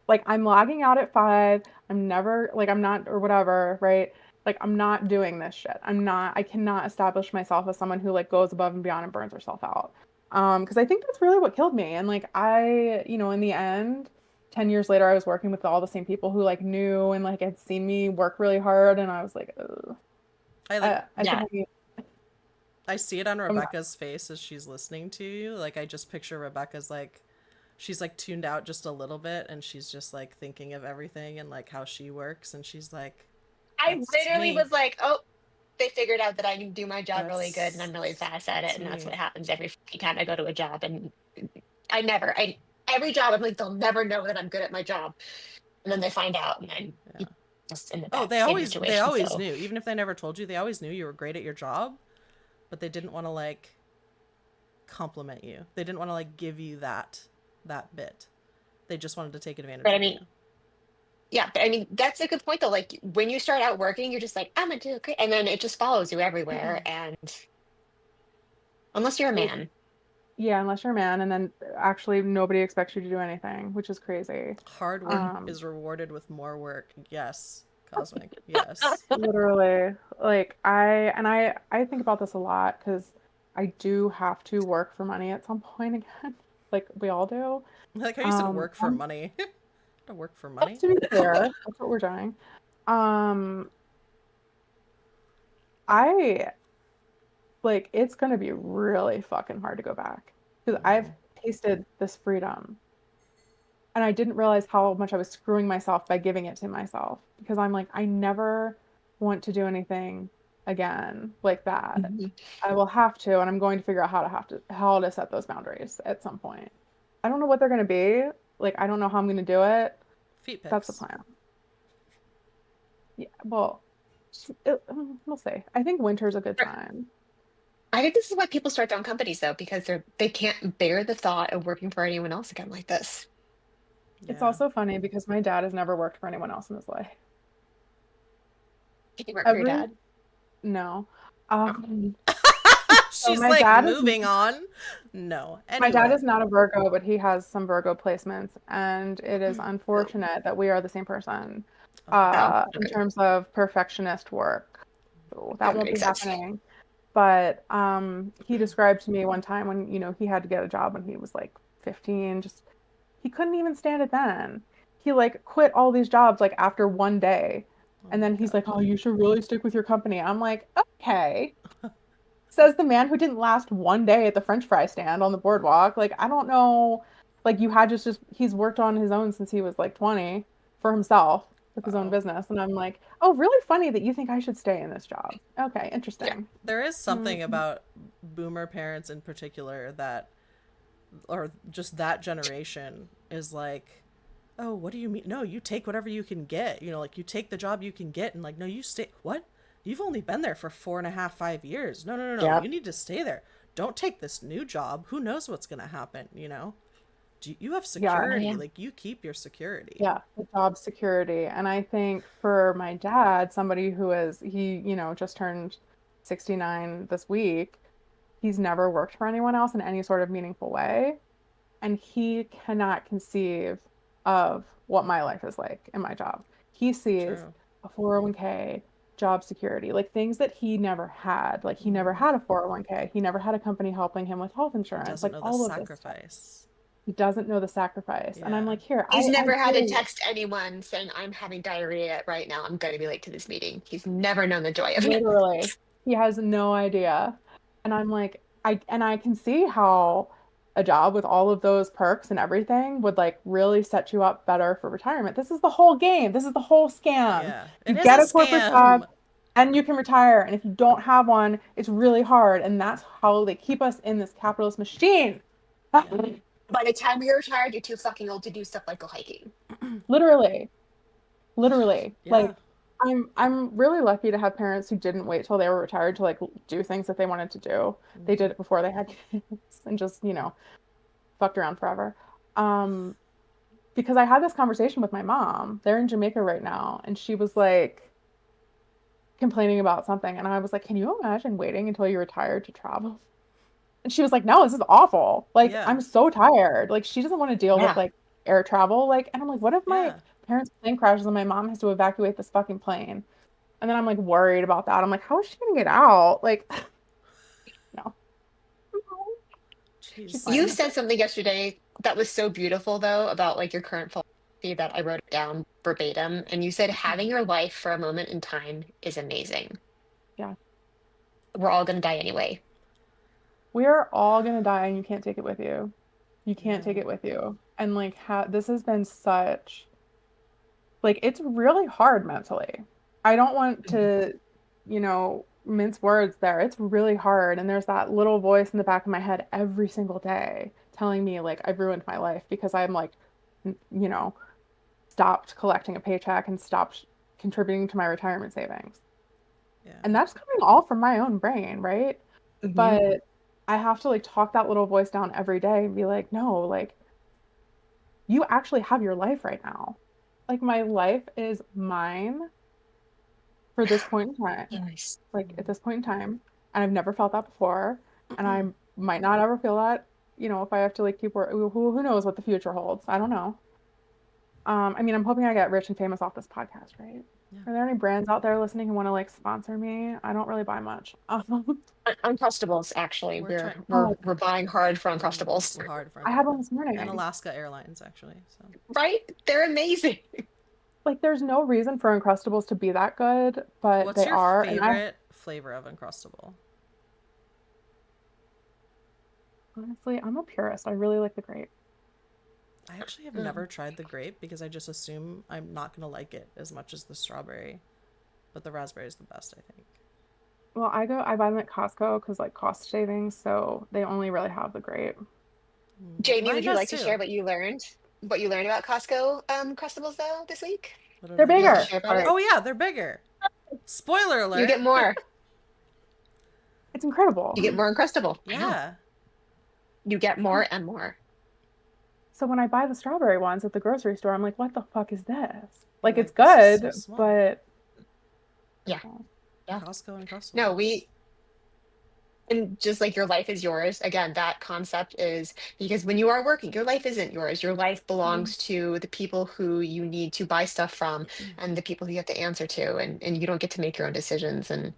Like I'm logging out at 5. I'm never like I'm not or whatever, right? Like I'm not doing this shit. I cannot establish myself as someone who like goes above and beyond and burns herself out. Because I think that's really what killed me. And like I, you know, in the end, 10 years later, I was working with all the same people who like knew and like had seen me work really hard, and I was like, ugh. I like I think Yeah. I see it on I'm not. Rebecca's face as she's listening to you. Like I just picture Rebecca's like she's like tuned out just a little bit and she's just like thinking of everything and like how she works and she's like, I that's literally me. was like, oh, they figured out that I can do my job really good and That's I'm really fast at it, and that's me. what happens every fucking time I go to a job. And I every job I'm like, they'll never know that I'm good at my job, and then they find out, and then you Yeah. just in the Oh, back same they situation. always So knew. Even if they never told you, they always knew you were great at your job, but they didn't want to like compliment you. They didn't want to like give you that bit. They just wanted to take advantage but I of mean, you. yeah, but I mean that's a good point though. Like when you start out working, you're just like, I'm gonna do great, and then it just follows you everywhere. And unless you're a man. Yeah, unless you're a man, and then actually nobody expects you to do anything, which is crazy. Hard work Um, is rewarded with more work. Yes, Cosmic. Yes. Literally, like I think about this a lot because I do have to work for money at some point again, like we all do. I like how you said work for Um, money. To work for money. to be clear, that's what we're doing. Um, I like it's gonna be really fucking hard to go back because I've tasted this freedom and I didn't realize how much I was screwing myself by giving it to myself because I'm like, I never want to do anything again like that. Mhm. I will have to, and I'm going to figure out how to set those boundaries at some point. I don't know what they're going to be. Like, I don't know how I'm going to do it. Feet That's the pics. plan. Yeah, well, we'll see. I think winter's a good time. I think this is why people start their own companies though, because they can't bear the thought of working for anyone else again like this. It's Yeah. also funny because my dad has never worked for anyone else in his life. Did you work for your Every dad? No. Oh. So She's like moving on. No. my dad Anyway. is not a Virgo, but he has some Virgo placements, and it is unfortunate that we are the same person Oh. Oh, in okay. terms of perfectionist work. So that That won't be makes sense. happening. But he described to me one time when, you know, he had to get a job when he was like 15, just he couldn't even stand it then. He like quit all these jobs like after one day. Oh And my then he's like, gosh. "Oh, you should really stick with your company." I'm like, "Okay." Says the man who didn't last one day at the French fry stand on the boardwalk. Like, I don't know. Like, you had just he's worked on his own since he was like 20 for himself with his own Wow. business. And I'm like, oh, really funny that you think I should stay in this job. Okay, Yeah. interesting. There is Mm, something about boomer parents in particular that, or just that generation, is like, oh, what do you mean? No, you take whatever you can get. You know, like you take the job you can get, and like, no, you stay. What? You've only been there for 4.5, 5 years. No. You Yep. need to stay there. Don't take this new job. Who knows what's gonna happen? You know, You have Yeah. security. yeah. Like, you keep your security. Yeah, the job security. And I think for my dad, somebody who just turned 69 this week, he's never worked for anyone else in any sort of meaningful way. And he cannot conceive of what my life is like in my job. He sees True. a 401k, job security, like things that he never had. Like he never Mm. had a 401k. He never had a company helping him with health He insurance, doesn't like know the all of this stuff. sacrifice. He doesn't know the sacrifice. And I'm Yeah. like, here, He's I never had hear to you. text anyone saying, I'm having diarrhea right now. I'm going to be late to this meeting. He's never known the joy of it. Literally, he has no idea. And I'm like, I can see how a job with all of those perks and everything would like really set you up better for retirement. This is the whole game. This is the whole scam. Yeah. You It is a get a corporate job scam. and you can retire. And if you don't have one, it's really hard. And that's how they keep us in this capitalist machine. Yeah. By the time you're retired, you're too fucking old to do stuff like go hiking. Literally, literally. Yeah. Like I'm really lucky to have parents who didn't wait till they were retired to like do things that they wanted to do. They did it before they had kids and just, fucked around forever. Um, because I had this conversation with my mom. They're in Jamaica right now, and she was like complaining about something, and I was like, "Can you imagine waiting until you're retired to travel?" And she was like, "No, this is awful. Like, Yeah. I'm so tired." Like, she doesn't want to deal with Yeah. like air travel. Like, and I'm like, what if my Yeah. parents' plane crashes and my mom has to evacuate this fucking plane? And then I'm like worried about that. I'm like, how is she gonna get out? Like, no, she's Jeez. You fine. said something yesterday that was so beautiful, though, about like your current philosophy that I wrote it down verbatim. And you said having your life for a moment in time is amazing. Yeah. We're all going to die anyway. We're all gonna die and you can't take it with you. You can't take Yeah. it with you. And like this has been such like it's really hard mentally. I don't want to, mince words there. It's really hard. And there's that little voice in the back of my head every single day telling me like I've ruined my life because I'm like, you know, stopped collecting a paycheck and stopped contributing to my retirement savings. Yeah. And that's coming all from my own brain, right? Mhm. But I have to like talk that little voice down every day and be like, no, like you actually have your life right now. Like my life is mine for this point in time. Nice. Like at this point in time. And I've never felt that before. And I might not ever feel that, if I have to like keep working, who knows what the future holds. I don't know. I mean, I'm hoping I get rich and famous off this podcast, right? Yeah. Are there any brands out there listening who want to like sponsor me? I don't really buy much. Uncrustables, actually. We're We're trying. we're Oh, we're buying hard for Uncrustables. We're hard for I had one this and morning. Alaska Airlines actually. So Right? They're amazing. Like, there's no reason for Uncrustables to be that good, but what's they your are. And favorite flavor of Uncrustable? honestly, I'm a purist. I really like the grape. I actually have Mm. never tried the grape because I just assume I'm not gonna like it as much as the strawberry. But the raspberry is the best, I think. Well, I buy them at Costco because like cost savings, so they only really have the grape. Jamie, Mine would you does like to share too. what you learned? What you learned about Costco Crustables though this week? What did They're I Would you like to learn? bigger. share about But it? Oh yeah, they're bigger. Spoiler You alert. get more. it's incredible. You get more Uncrustable. I know. Yeah. You get more and more. So when I buy the strawberry ones at the grocery store, I'm like, what the fuck is this? Like, You're it's like, this is good, so small. but Yeah. Yeah. Costco and Crustables. No, and just like your life is yours, again, that concept is because when you are working, your life isn't yours. Your life belongs to the people who you need to buy stuff from and the people who you have to answer to, and you don't get to make your own decisions. And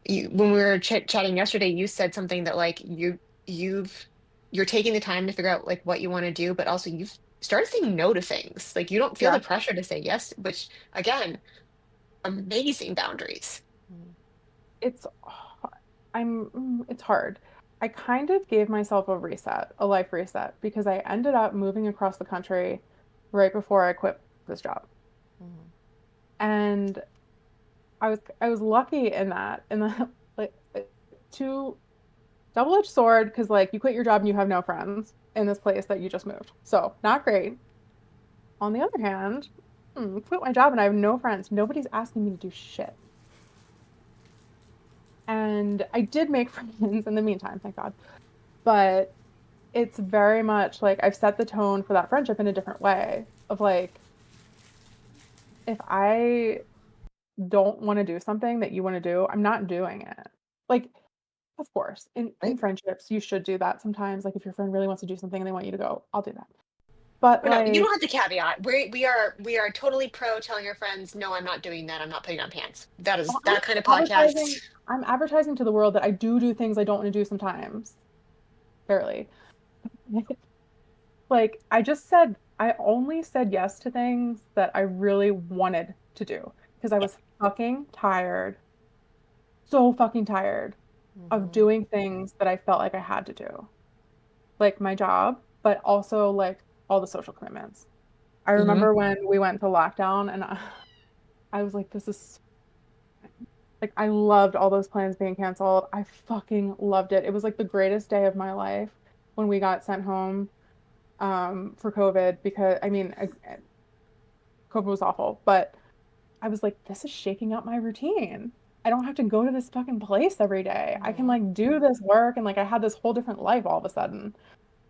when we were chatting yesterday, you said something that like you're taking the time to figure out like what you want to do, but also you've started saying no to things. Like you don't feel yeah, the pressure to say yes, which again, amazing boundaries. it's it's hard. I kind of gave myself a life reset, because I ended up moving across the country right before I quit this job. Mhm. And I was lucky in that, like two double-edged sword, because like you quit your job and you have no friends in this place that you just moved. So not great. On the other hand, quit my job and I have no friends. Nobody's asking me to do shit. And I did make friends in the meantime, thank God. But it's very much like I've set the tone for that friendship in a different way of like, if I don't want to do something that you want to do, I'm not doing it. Like, of course, in Right? friendships, you should do that sometimes. Like, if your friend really wants to do something and they want you to go, I'll do that. But But no, you like, don't have to caveat. We are totally pro telling your friends, no, I'm not doing that. I'm not putting on pants. That is oh, that kind of podcast. I'm advertising to the world that I do things I don't want to do sometimes. Barely. Like, I only said yes to things that I really wanted to do because I Yeah. was fucking tired, so fucking tired of Mm-hmm. doing things that I felt like I had to do, like my job, but also like all the social commitments. I Hmm. remember when we went to lockdown and I was like, this is like, I loved all those plans being canceled. I fucking loved it. It was like the greatest day of my life when we got sent home for COVID because I mean, COVID was awful, but I was like, this is shaking up my routine. I don't have to go to this fucking place every day. I can Mm-hmm. like do this work and like I had this whole different life all of a sudden.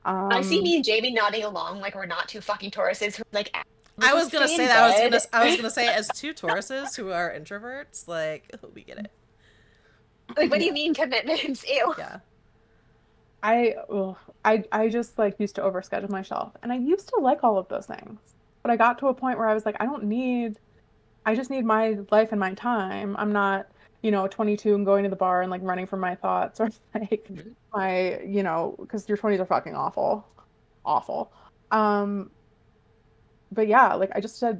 I see Um, me and Jamie nodding along like we're not two fucking Tauruses who are like, I we'll was gonna stay say in that. bed. I was gonna say as two Tauruses who are introverts, like we get it. Like, what do yeah, you mean commitments? Ew. Yeah. ugh, I just like used to overschedule myself and I used to like all of those things. But I got to a point where I was like, I just need my life and my time. I'm not, 22 and going to the bar and like running from my thoughts or like Mhm. because your 20s are fucking awful, awful. Um, but yeah, like I just say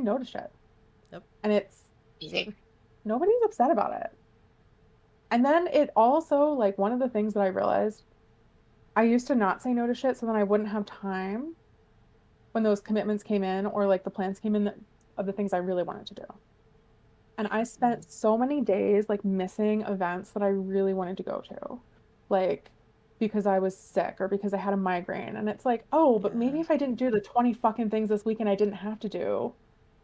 no to shit. Yep. And it's Amazing. nobody's upset about it. And then it also like one of the things that I realized, I used to not say no to shit so then I wouldn't have time when those commitments came in or like the plans came in of the things I really wanted to do. And I spent so many days like missing events that I really wanted to go to. Like because I was sick or because I had a migraine. And it's like, oh, but maybe Yeah. if I didn't do the 20 fucking things this weekend I didn't have to do,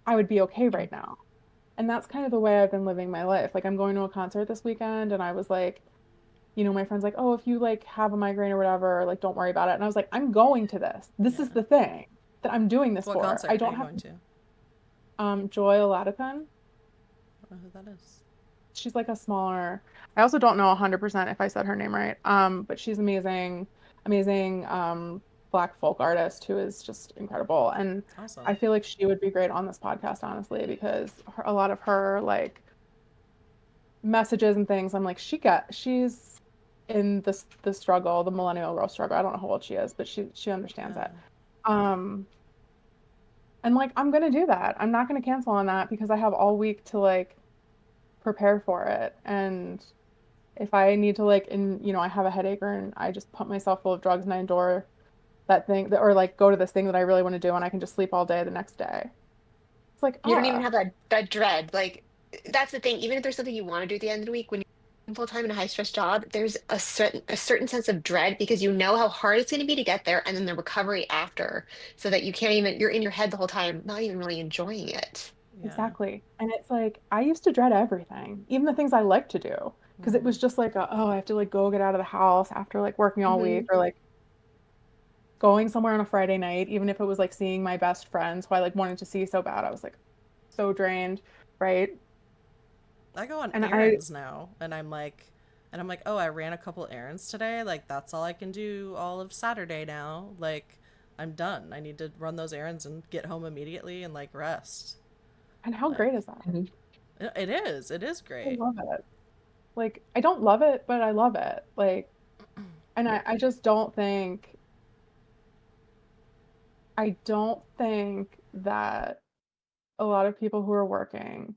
I would be okay Mhm. right now. And that's kind of the way I've been living my life. Like I'm going to a concert this weekend and I was like, my friend's like, "Oh, if you like have a migraine or whatever, like don't worry about it." And I was like, "I'm going to this. This is Yeah. the thing that I'm doing this What for. I concert are don't you have going to." to? I Joy Laticon. don't know who that is. She's like a smaller. I also don't know 100% if I said her name right. But she's amazing, amazing Black folk artist who is just incredible. And I Awesome. feel like she would be great on this podcast, honestly, because a lot of her like messages and things, I'm like, she's in this the struggle, the millennial girl struggle. I don't know how old she is, but she understands Yeah. it. Um, and like I'm gonna do that. I'm not gonna cancel on that because I have all week to like prepare for it. And if I need to like I have a headache and I just pump myself full of drugs and I endure that thing or like go to this thing that I really want to do and I can just sleep all day the next day. It's like, You don't even ah, have that dread. Like, that's the thing. Even if there's something you want to do at the end of the week, when you're full time in a high stress job, there's a certain sense of dread because you know how hard it's going to be to get there, and then the recovery after, so that you can't even. You're in your head the whole time, not even really enjoying it. Yeah. exactly. And it's like I used to dread everything, even the things I like to do, because it Mm-hmm. was just like, oh, I have to like go get out of the house after like working all week Hmm. or like going somewhere on a Friday night, even if it was like seeing my best friends who I like wanted to see so bad. I was like so drained, right? I go on And errands now, and I'm like, oh, I ran a couple errands today. Like that's all I can do all of Saturday now. Like I'm done. I need to run those errands and get home immediately and like rest. and how Like great is that? Hmm. it is. It is I great. love it. Like I don't love it, but I love it. Like, and I just don't think that a lot of people who are working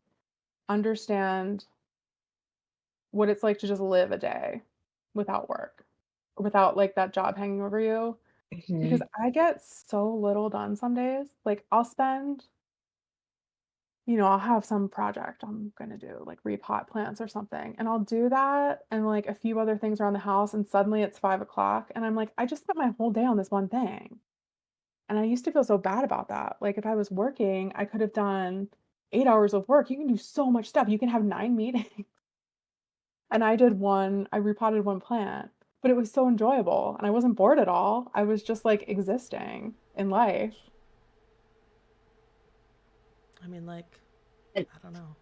understand what it's like to just live a day without work, without like that job hanging over you. Because Hmm. I get so little done some days. Like I'll have some project I'm gonna do, like repot plants or something, and I'll do that and like a few other things around the house, and suddenly it's 5 o'clock, and I'm like, I just spent my whole day on this one thing. And I used to feel so bad about that. Like if I was working, I could have done 8 hours of work. You can do so much stuff. You can have 9 meetings. And I repotted one plant. but it was so enjoyable and I wasn't bored at all. I was just like existing in life. I mean, like, And- I don't know.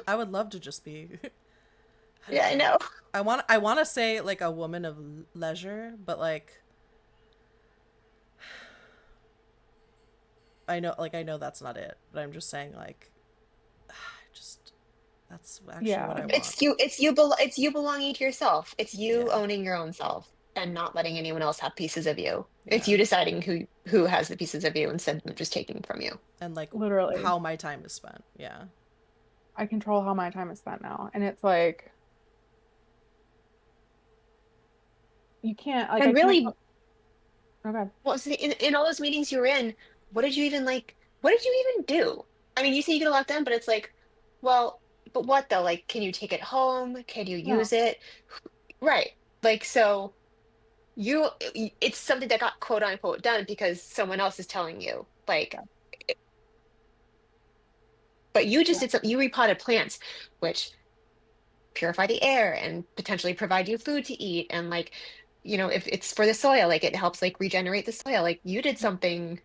I would love to just be. I Yeah, don't I know. know. I want to say like a woman of leisure, but like I know that's not it. But I'm just saying like, just that's actually what Yeah. I want. It's you belonging to yourself. It's you Yeah, owning your own self and not letting anyone else have pieces of you. It's yeah, you deciding who has the pieces of you instead of just taking from you. and like Literally. how my time is spent. Yeah, I control how my time is spent now. And it's like you can't like I And can't really, okay. well, see, in all those meetings you were in, what did you even like? What did you even do? I mean, you say you get a lot done, but it's like, well, but what though? Like, can you take it home? Can you No. use it? Right. Like, so it's something that got quote unquote done because someone else is telling you. Like, Yeah. but you just Yeah. did something. You repotted plants, which purify the air and potentially provide you food to eat. And like, if it's for the soil, like it helps like regenerate the soil. Like you did something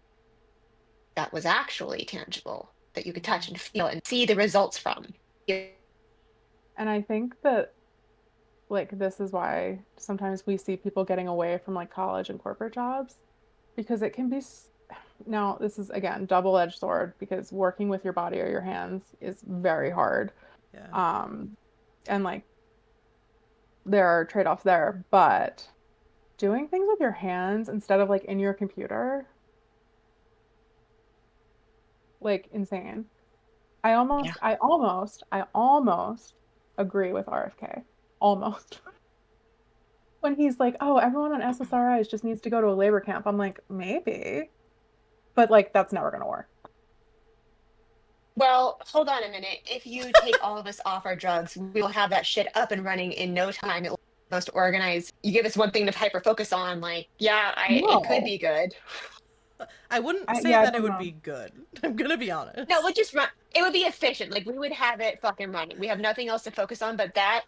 that was actually tangible that you could touch and feel and see the results from. Yeah. And I think that like this is why sometimes we see people getting away from like college and corporate jobs because it can be now this is again double-edged sword because working with your body or your hands is very hard. yeah. Um and like there are trade-offs there, but doing things with your hands instead of like in your computer, like insane. I almost agree with RFK. Almost. When he's like, "Oh, everyone on SSRIs just needs to go to a labor camp." I'm like, "Maybe." But like that's never gonna work. Well, hold on a minute. If you take all of us off our drugs, we'll have that shit up and running in no time. It will be most organized. You give us one thing to hyper focus on, like, yeah, it could No. be good. I wouldn't say Yeah, I that it don't would know. be good. I'm gonna be No, honest. we'll just run. It would be efficient. Like we would have it fucking running. We have nothing else to focus on, but that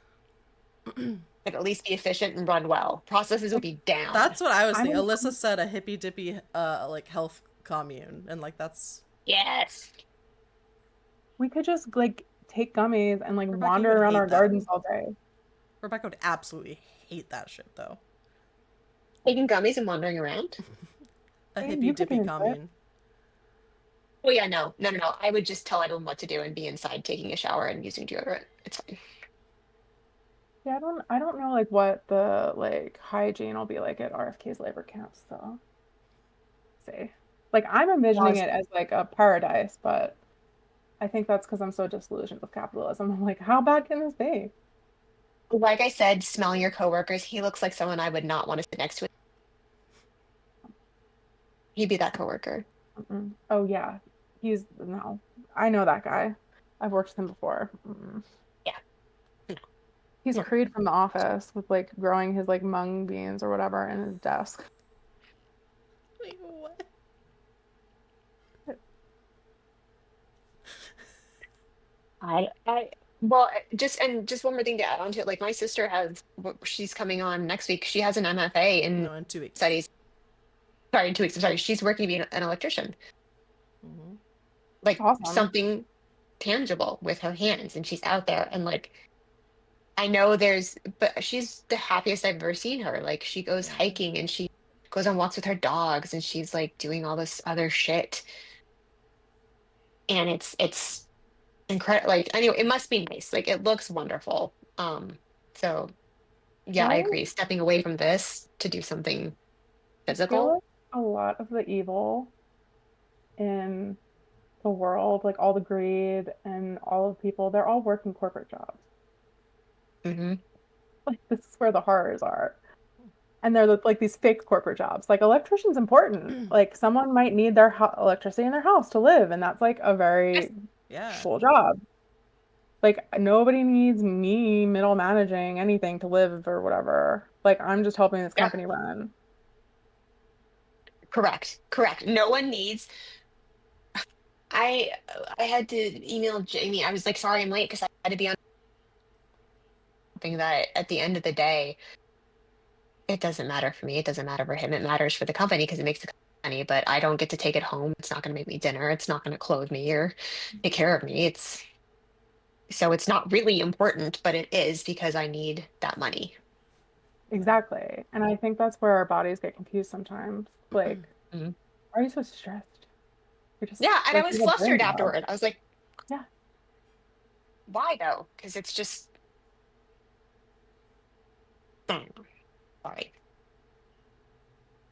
would at least be efficient and run well. Processes would Like be down. That's what I was I'm thinking. in, Alyssa said a hippy dippy like health commune, and like that's Yes. we could just like take gummies and like Rebecca wander would around our hate that. gardens all day. Rebecca would absolutely hate that shit though. Taking gummies and wandering around. A Hey, hippy you could be dippy into it. commune. Oh yeah, no, no, no, no. I would just tell everyone what to do and be inside taking a shower and using deodorant. It's fine. Yeah, I don't know like what the like hygiene will be like at RFK's labor camps, so see. Like I'm envisioning Laws. it as like a paradise, but I think that's because I'm so disillusioned with capitalism. I'm like, how bad can this be? Like I said, smelling your coworkers. He looks like someone I would not want to sit next to. He'd be that coworker. Mm-mm. Oh yeah, he's no. I know that guy. I've worked with him before. Mm-mm. Yeah. He's No. Creed from The Office with like growing his like mung beans or whatever in his desk. Wait, what? Well, just one more thing to add on to it. Like my sister she's coming on next week. She has an MFA in No, in 2 weeks. studies. Sorry, in 2 weeks. I'm sorry. She's working to be an electrician, Hmm. like Awesome. something tangible with her hands, and she's out there. And like I know but she's the happiest I've ever seen her. Like she goes Yeah. hiking and she goes on walks with her dogs, and she's like doing all this other shit. And it's incredible. Like anyway, it must be nice. Like it looks wonderful. So yeah, I I agree. Stepping away from this to do something feel physical. like a lot of the evil in the world, like all the greed and all of people, they're all working corporate jobs. Hmm. Like this is where the horrors are. And they're like these fake corporate jobs. Like electrician's important. Like someone might need their electricity in their house to live, and that's like a very Yeah. cool job. Like nobody needs me middle managing anything to live or whatever. Like I'm just helping this Yeah, company run. correct, correct. No one needs. I I had to email Jamie. I was like, sorry, I'm late because I had to be on something that at the end of the day, it doesn't matter for me. It doesn't matter for him. It matters for the company because it makes the company money, but I don't get to take it home. It's not going to make me dinner. It's not going to clothe me or take care of me. It's not really important, but it is because I need that money. Exactly. And I think that's where our bodies get confused sometimes. Like, Mhm. why are you so stressed? You're just Yeah, and I like was you have a brain flustered fog. afterward. I was like, Yeah. why though? Because it's just, sorry.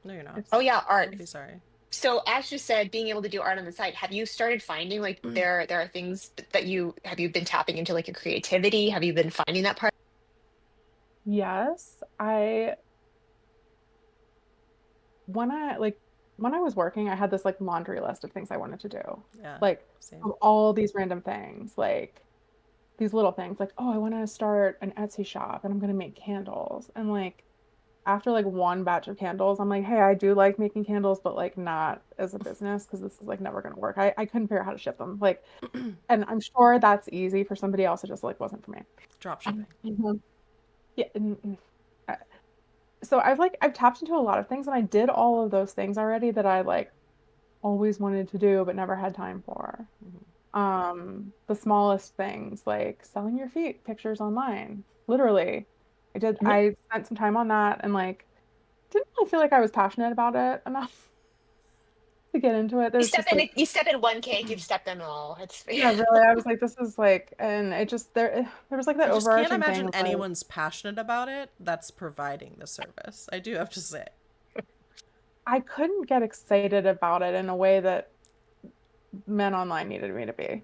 No, you're not. Oh It's yeah, art. Don't be sorry. So as you said, being able to do art on the side, have you started finding like there are things that you been tapping into like your creativity? Have you been finding that part? yes. I when I like when I was working, I had this like laundry list of things I wanted to do. Yeah, Like same. of all these random things, like these little things, like, oh, I want to start an Etsy shop and I'm gonna make candles. And like after like one batch of candles, I'm like, hey, I do like making candles, but like not as a business because this is like never gonna work. I couldn't figure out how to ship them. Like, and I'm sure that's easy for somebody else. It just like wasn't for me. Drop shipping. Mhm. Yeah. Uh, So I've tapped into a lot of things and I did all of those things already that I like always wanted to do but never had time for. Mhm. The smallest things like selling your feet pictures online. Literally. Mhm. I spent some time on that and like didn't really feel like I was passionate about it enough to get into it. There's just like You step in one cake, you've stepped in all. It's yeah, really. I was like, this is like and it just there was like that I just can't overarching thing imagine of like anyone's passionate about it that's providing the service. I do have to say. I couldn't get excited about it in a way that men online needed me to be.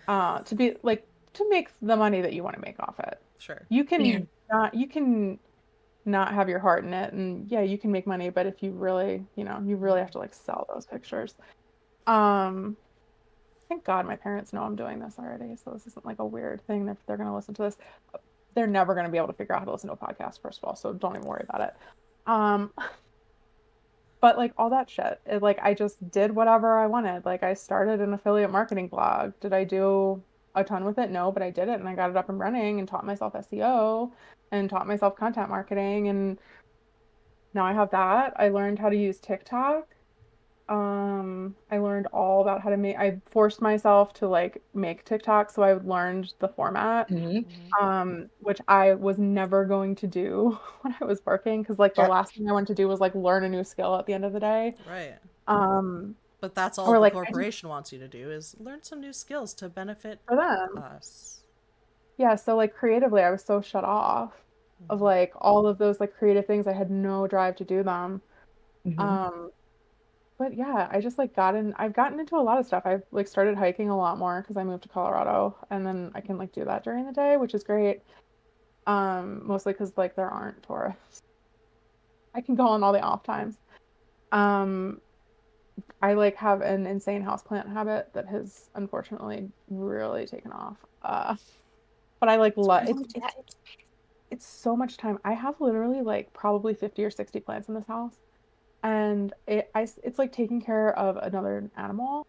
To be like to make the money that you want to make off it. Sure. yeah. You can not have your heart in it and yeah, you can make money, but if you really, you really have to like sell those pictures. Um, thank God my parents know I'm doing this already, so this isn't like a weird thing that they're gonna listen to this. They're never gonna be able to figure out how to listen to a podcast, first of all, so don't even worry about it. Um, but like all that shit, like I just did whatever I wanted. Like I started an affiliate marketing blog. Did I do a ton with it? No, but I did it and I got it up and running and taught myself SEO and taught myself content marketing and now I have that. I learned how to use TikTok. I learned all about how to make, I forced myself to like make TikTok, so I learned the format, Hmm. Hmm. which I was never going to do when I was working, because like the Yep. last thing I wanted to do was like learn a new skill at the end of the day. Right. Um, But that's all or the like I just corporation wants you to do is learn some new skills to benefit for them. us. Yeah, so like creatively, I was so shut off of Hmm. like all of those like creative things. I had no drive to do them. Hmm. Um, But yeah, I just like I've gotten into a lot of stuff. I've like started hiking a lot more because I moved to Colorado and then I can like do that during the day, which is great. Mostly because like there aren't tourists. I can go on all the off times. Um, I like have an insane houseplant habit that has unfortunately really taken off. But I like It's love great. it's so much time. I have literally like probably 50 or 60 plants in this house and it's like taking care of another animal,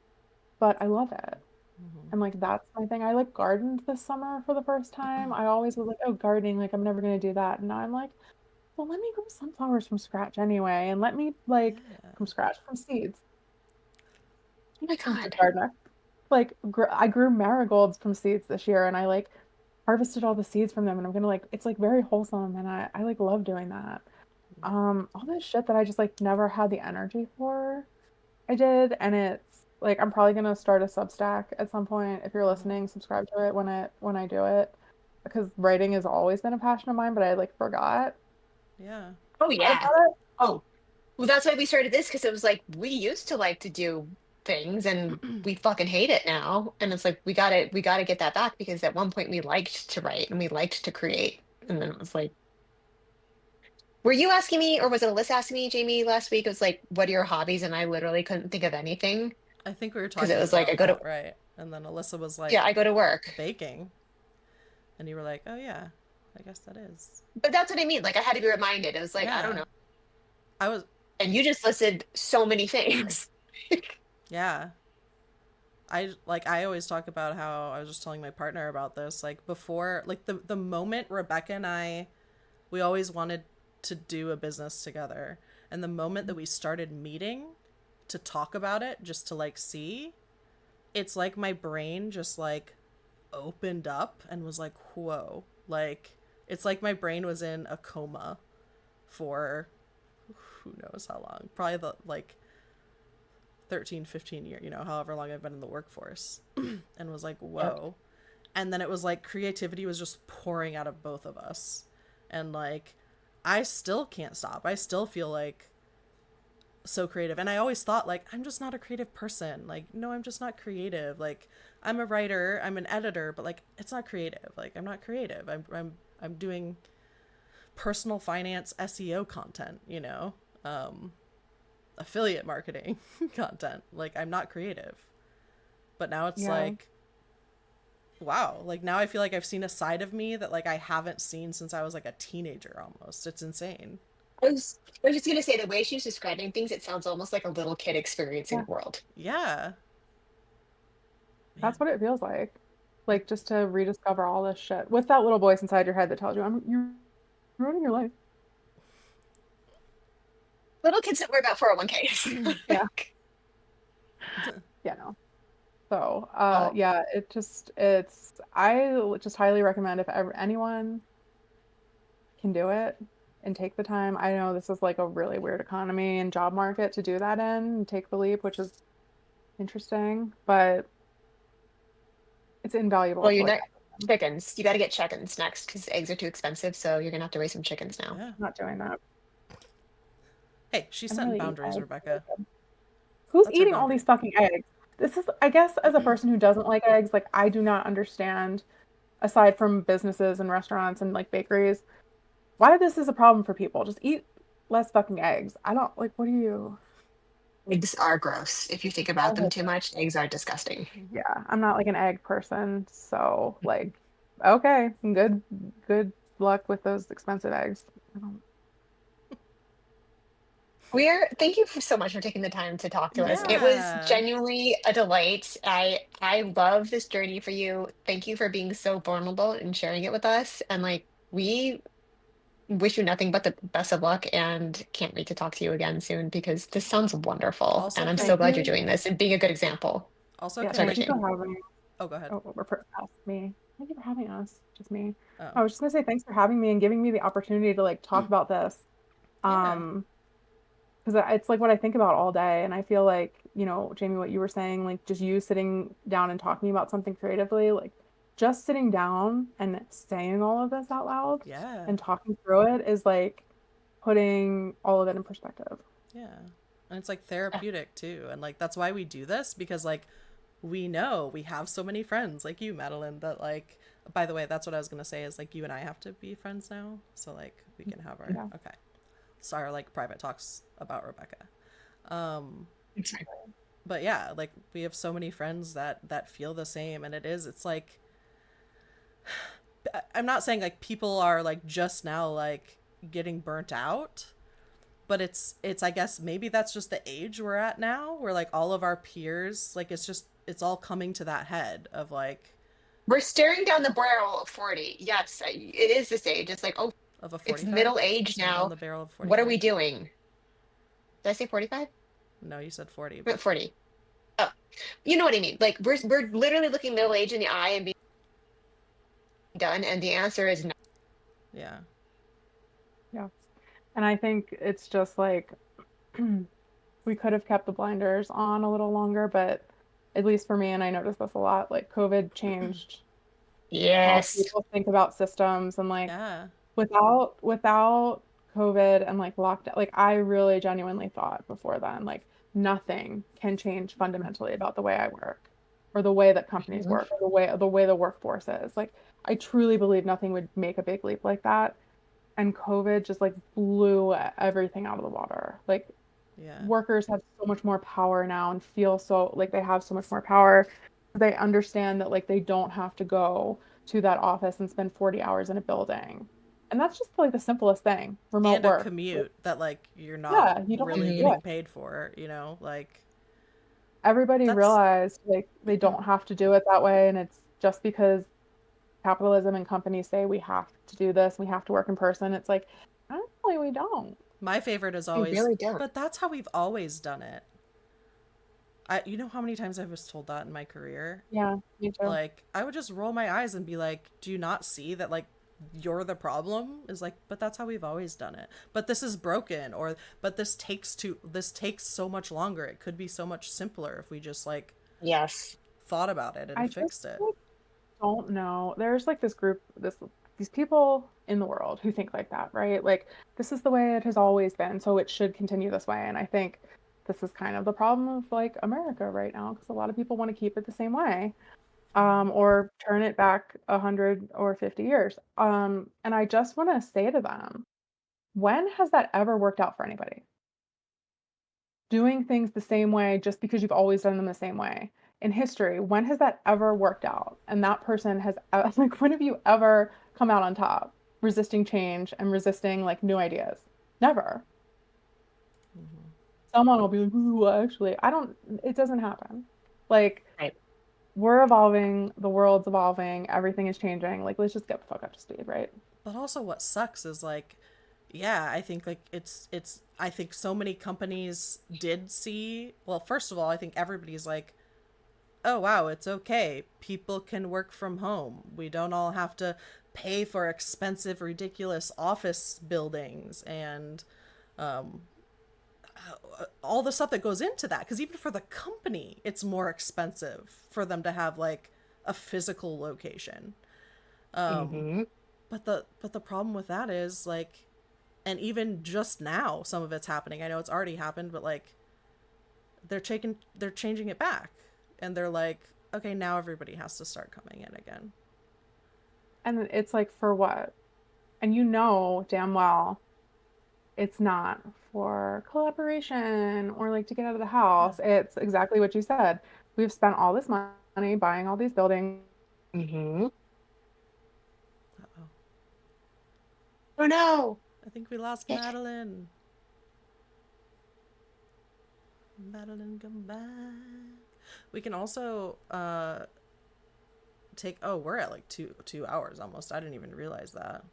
but I love it. Hmm. And like that's my thing. I like gardened this summer for the first time. I always was like, oh, gardening, like I'm never gonna do that. And now I'm like, well, let me grow sunflowers from scratch anyway, and let me like Yeah. from scratch from seeds. Oh my I'm a God. gardener. Like I grew marigolds from seeds this year, and I like harvested all the seeds from them, and I'm gonna like it's like very wholesome, and I like love doing that. All this shit that I just like never had the energy for. I did, and it's like I'm probably gonna start a Substack at some point. If you're Hmm. listening, subscribe to it when I do it, because writing has always been a passion of mine, but I like Yeah. Oh forgot yeah. about it. Oh, well, that's why we started this because it was like we used to like to do things and we fucking hate it now. And it's like we gotta get that back because at one point we liked to write and we liked to create. And then it was like, were you asking me or was it Alyssa asking me, Jamie, last week? It was like, what are your hobbies? And I literally couldn't think of anything I think we were because it talking was like about that, right? And then Alyssa was like, I go to work. baking. And you were like, oh, yeah, I guess that is. But that's what I mean. Like I had to be reminded. It was like, I don't Yeah. know. I was, And you just listed so many things. yeah. I always talk about how I was just telling my partner about this. Like, before, like, the moment Rebecca and I, we always wanted to do a business together. And the moment that we started meeting to talk about it, just to like see, it's like my brain just like opened up and was like, whoa. Like, it's like my brain was in a coma for who knows how long. Probably the like 13, 15 years, you know, however long I've been in the workforce. And was like, whoa. And then it was like creativity was just pouring out of both of us. And like, I still can't stop. I still feel like so creative. And I always thought like, I'm just not a creative person. Like, no, I'm just not creative. Like, I'm a writer, I'm an editor, but like, it's not creative. Like, I'm not creative. I'm doing personal finance SEO content, you know, affiliate marketing content. Like, I'm not creative. But now it's like, wow, like now I feel like I've seen a side of me that like I haven't seen since I was like a teenager almost. It's insane. I was just gonna say the way she's describing things, it sounds almost like a little kid experiencing Yeah. the world. Yeah. That's what it feels like. Like just to rediscover all this shit. What's that little voice inside your head that tells you you're ruining your life? Little kids don't worry about 401ks. Yeah. Yeah, no. So, Oh, yeah, I just highly recommend if ever anyone can do it and take the time. I know this is like a really weird economy and job market to do that in and take the leap, which is interesting, but it's invaluable well, to you're like not chickens. You got to get chickens next because eggs are too expensive. So you're gonna have to raise some chickens now. Yeah. not doing that. Hey, she's I don't setting really eat boundaries, eggs. Rebecca. Who's That's her eating all boundary. these fucking eggs? This is, I guess, as a person who doesn't like eggs, like I do not understand, aside from businesses and restaurants and like bakeries, why this is a problem for people. Just eat less fucking eggs. I don't like, what do you? Eggs are gross. If you think about them too much, eggs are disgusting. Yeah, I'm not like an egg person, so like, okay, good luck with those expensive eggs. I don't, Thank you so much for taking the time to talk to us. It was Yeah. genuinely a delight. I love this journey for you. Thank you for being so vulnerable and sharing it with us. And like we wish you nothing but the best of luck and can't wait to talk to you again soon because this sounds wonderful. Also And I'm so thank can glad you're you. doing this and being a good example. also Yeah, can Sorry, thank like you for Shane. having me. oh, go ahead. Oh, for us, me. Thank you for having us, just me. Oh. I was just gonna say thanks for having me and giving me the opportunity to like talk about this. Yeah. Um, because it's like what I think about all day, and I feel like, you know, Jamie, what you were saying, like just you sitting down and talking about something creatively, like just sitting down and saying all of this out loud Yeah. and talking through it is like putting all of it in perspective. Yeah. And it's like therapeutic too. And like that's why we do this because like we know we have so many friends like you, Madeline, that like by the way, that's what I was gonna say is like you and I have to be friends now. So like we can have our Yeah. okay. So our like private talks about Rebecca. Um Exactly. but yeah, like we have so many friends that feel the same and it's like I'm not saying like people are like just now like getting burnt out, but it's I guess maybe that's just the age we're at now where like all of our peers like it's all coming to that head of like We're staring down the barrel of 40. Yes, it is this age. It's like, oh, of a it's 45 middle age staring down now. the barrel of What are 45. we doing? Did I say 45? No, you said 40, But but 40. Oh, you know what I mean. Like we're literally looking middle age in the eye and being done, and the answer is no. yeah. Yeah. And I think it's just like we could have kept the blinders on a little longer, but at least for me, and I noticed this a lot, like COVID changed how Yes. people think about systems and like Yeah. without COVID and like lockdown, like I really genuinely thought before then, like nothing can change fundamentally about the way I work or the way that companies Mhm. work or the way the workforce is. Like I truly believe nothing would make a big leap like that. And COVID just like blew everything out of the water. Like Yeah. workers have so much more power now and feel so like they have so much more power. They understand that like they don't have to go to that office and spend 40 hours in a building. And that's just like the simplest thing, remote And a work. Like, commute that like you're not yeah, you don't have really to do Mhm. getting it. paid for, you know? Like Everybody that's realized like they don't have to do it that way. And it's just because capitalism and companies say we have to do this, we have to work in person. It's like, I don't really we don't. My favorite is We always, really don't. but that's how we've always done it. You know how many times I was told that in my career? Yeah, me too. Like, I would just roll my eyes and be like, do you not see that, like, you're the problem? Is like, but that's how we've always done it. But this is broken, or, but this takes so much longer. It could be so much simpler if we just, like, Yes. thought about it and I fixed just it. like, don't know. There's like this group, these people in the world who think like that, right? Like, this is the way it has always been, so it should continue this way. And I think this is kind of the problem of like America right now, because a lot of people want to keep it the same way, or turn it back 100 or 50 years. And I just want to say to them, when has that ever worked out for anybody? Doing things the same way just because you've always done them the same way. In history, when has that ever worked out? And that person has, like, when have you ever come out on top, resisting change and resisting like new ideas? Never. Someone will be like, ooh, actually, it doesn't happen. Like, Right. we're evolving, the world's evolving, everything is changing. Like, let's just get the fuck up to speed, right? But also what sucks is like, yeah, I think like I think so many companies did see, well, first of all, I think everybody's like, oh wow, it's okay. People can work from home. We don't all have to pay for expensive, ridiculous office buildings and all the stuff that goes into that. Because even for the company, it's more expensive for them to have like a physical location. Mm-hmm. But the problem with that is like, and even just now, some of it's happening. I know it's already happened, but like, they're changing it back, and they're like, okay, now everybody has to start coming in again. And it's like, for what? And you know damn well it's not for collaboration or like to get out of the house. It's exactly what you said. We've spent all this money buying all these buildings. Mm-hmm. Uh-oh. Oh no. I think we lost Madeline. Madeline, come back. We can also we're at like two hours almost. I didn't even realize that.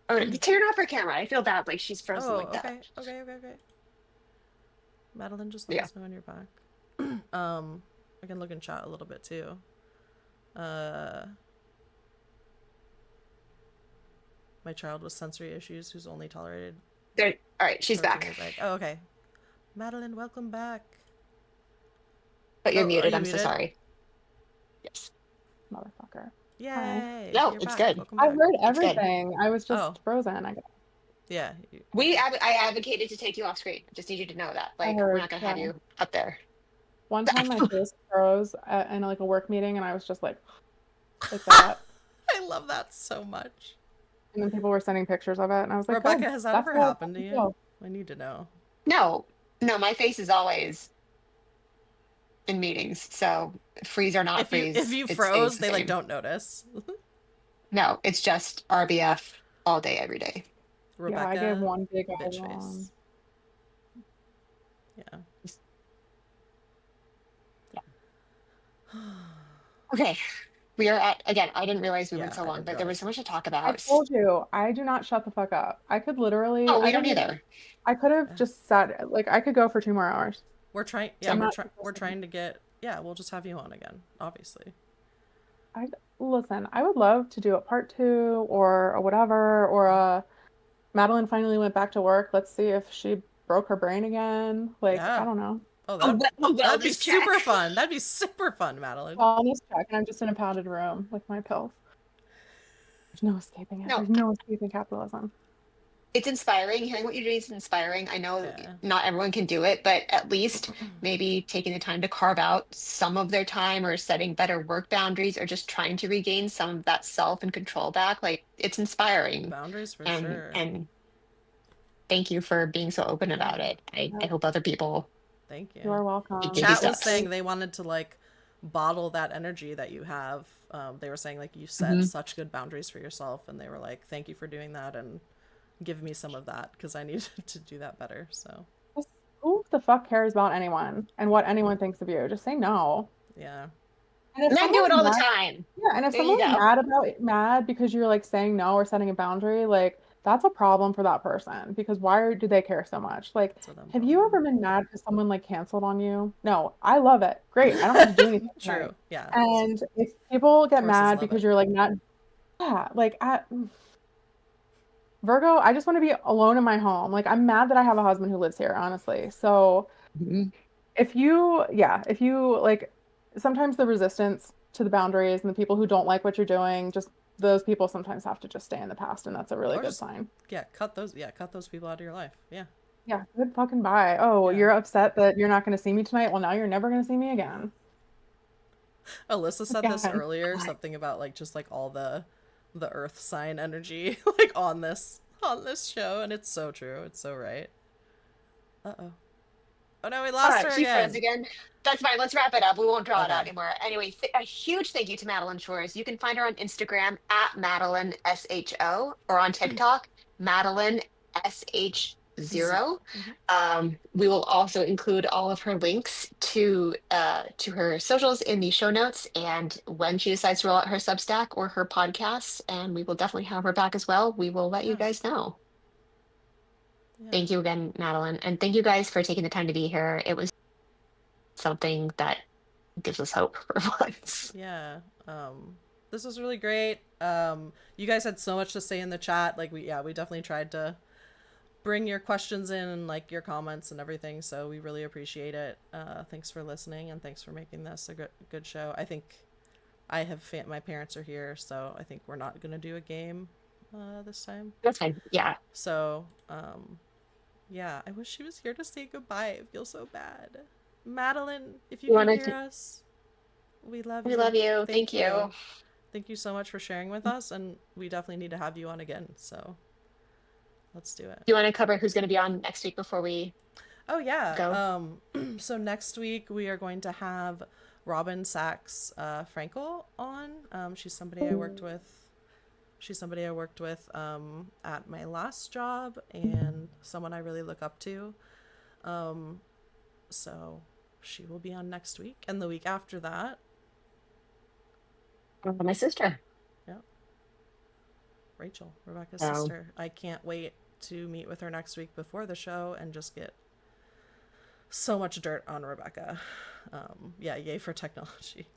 Oh, turn off her camera. I feel bad. Like she's frozen Oh, like okay, that. okay. Madeline, just let Yeah. us know when you're back. I can look in chat a little bit too. My child with sensory issues who's only tolerated. There. All right, she's back. Music. Oh, okay. Madeline, welcome back. But you're Oh, muted. are you I'm so muted? sorry. Yes. Motherfucker. Yay! No, You're it's back. good. Welcome I back. heard It's good. everything. I was just Oh. frozen. I guess. Yeah. I advocated to take you off screen. Just need you to know that. Like, we're heard, not gonna have yeah. you up there. One time my face froze in like a work meeting, and I was just like that. I love that so much. And then people were sending pictures of it, and I was like, Rebecca, good. has that That's ever how happened to you? feel. I need to know. No, my face is always in meetings. So freeze or not freeze. If you it froze, stays the they like same. don't notice. No, it's just RBF all day, every day. Rebecca, Yeah, I gave one big bitch eye face. Yeah. Okay. We are at, again, I didn't realize we went Yeah, so I long, didn't but there was realize. so much to talk I about. told you, I do not shut the fuck up. I could literally. Oh, we I don't could- either. I could have just sat. Like, I could go for 2 more hours. We're trying. So Yeah, I'm we're trying to get. Yeah, we'll just have you on again. Obviously. Listen, I would love to do a part 2 or a whatever, or a Madeline finally went back to work. Let's see if she broke her brain again. Like, Yeah. I don't know. Oh, that'd be super fun. That'd be super fun, Madeline. Wellness check, and I'm just in a padded room with my pills. There's no escaping it. No. There's no escaping capitalism. It's inspiring. Hearing what you're doing is inspiring. I know Yeah. not everyone can do it, but at least maybe taking the time to carve out some of their time, or setting better work boundaries, or just trying to regain some of that self and control back. Like, it's inspiring. Boundaries for and sure. and thank you for being so open about it. I hope other people. Thank you. You are welcome. Baby Chat was steps. saying they wanted to like bottle that energy that you have. They were saying like you set such good boundaries for yourself, and they were like, thank you for doing that, and give me some of that because I need to do that better. So Who the fuck cares about anyone and what anyone thinks of you? Just say no. yeah. And if Men do it all the someone's time. Yeah, and if There you someone's go. mad because you're like saying no or setting a boundary, like, that's a problem for that person because do they care so much? Like, It's a them have you problem. ever been mad because someone like canceled on you? No, I love it. Great. I don't have to do anything tonight. True. Yeah. And if people get Horses mad love because it. you're like not, yeah, like Virgo, I just want to be alone in my home. Like, I'm mad that I have a husband who lives here, honestly. So Mhm. if you like, sometimes the resistance to the boundaries and the people who don't like what you're doing, just those people sometimes have to just stay in the past, and that's a really Or good just sign. cut those people out of your life. Yeah. Yeah, good fucking bye. Oh, Yeah. you're upset that you're not going to see me tonight? Well, now you're never going to see me again. Alyssa said this Again. earlier, God. something about like just like all the earth sign energy like on this show, and it's so true. It's so right. Uh-oh. Oh no, we All lost right, her she froze again. again. That's fine. Let's wrap it up. We won't draw it out Okay. anymore. Anyway, a huge thank you to Madeline Shores. You can find her on Instagram at Madeline SHO or on TikTok, Madeline Z. SH0. Hmm. We will also include all of her links to her socials in the show notes and when she decides to roll out her Substack or her podcast, and we will definitely have her back as well. We will let you Yeah. guys know. Yeah. Thank you again, Madeline, and thank you guys for taking the time to be here. It was something that gives us hope for once. Yeah. This was really great. You guys had so much to say in the chat. Like we definitely tried to bring your questions in and like your comments and everything. So we really appreciate it. Thanks for listening and thanks for making this a good show. I think my parents are here, so I think we're not gonna do a game this time. That's fine. Yeah. So yeah, I wish she was here to say goodbye. I feel so bad. Madeline, if you You can want hear to? us, we love We you. love you. Thank Thank you. you. Thank you so much for sharing with us, and we definitely need to have you on again. So let's do it. Do you want to cover who's going to be on next week before we Oh yeah. go? So next week we are going to have Robin Sachs Frankel on. She's somebody I worked with. She's somebody I worked with at my last job and someone I really look up to. So she will be on next week, and the week after that, My sister. yeah, Rachel, Rebecca's So sister. I can't wait to meet with her next week before the show and just get so much dirt on Rebecca. Yeah, yay for technology.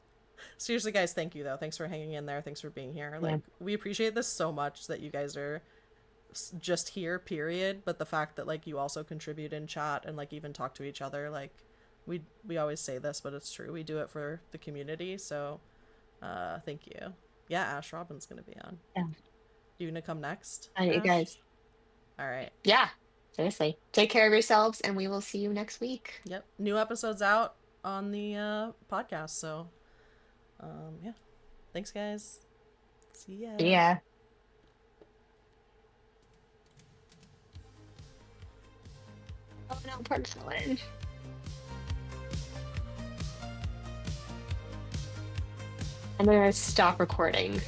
Seriously, guys, thank you though. Thanks for hanging in there. Thanks for being here. yeah, Like, we appreciate this so much that you guys are just here, period. But the fact that like you also contribute in chat and like even talk to each other, like we always say this, but it's true. We do it for the community. So, thank you. Yeah, Ash Robin's gonna be on. yeah. You gonna come next, You Ash? guys. All right. Yeah. Seriously. Take care of yourselves, and we will see you next week. Yep. New episodes out on the podcast. So, yeah. Thanks, guys. See ya. Yeah. Oh no, poor Madeline. I'm gonna stop recording.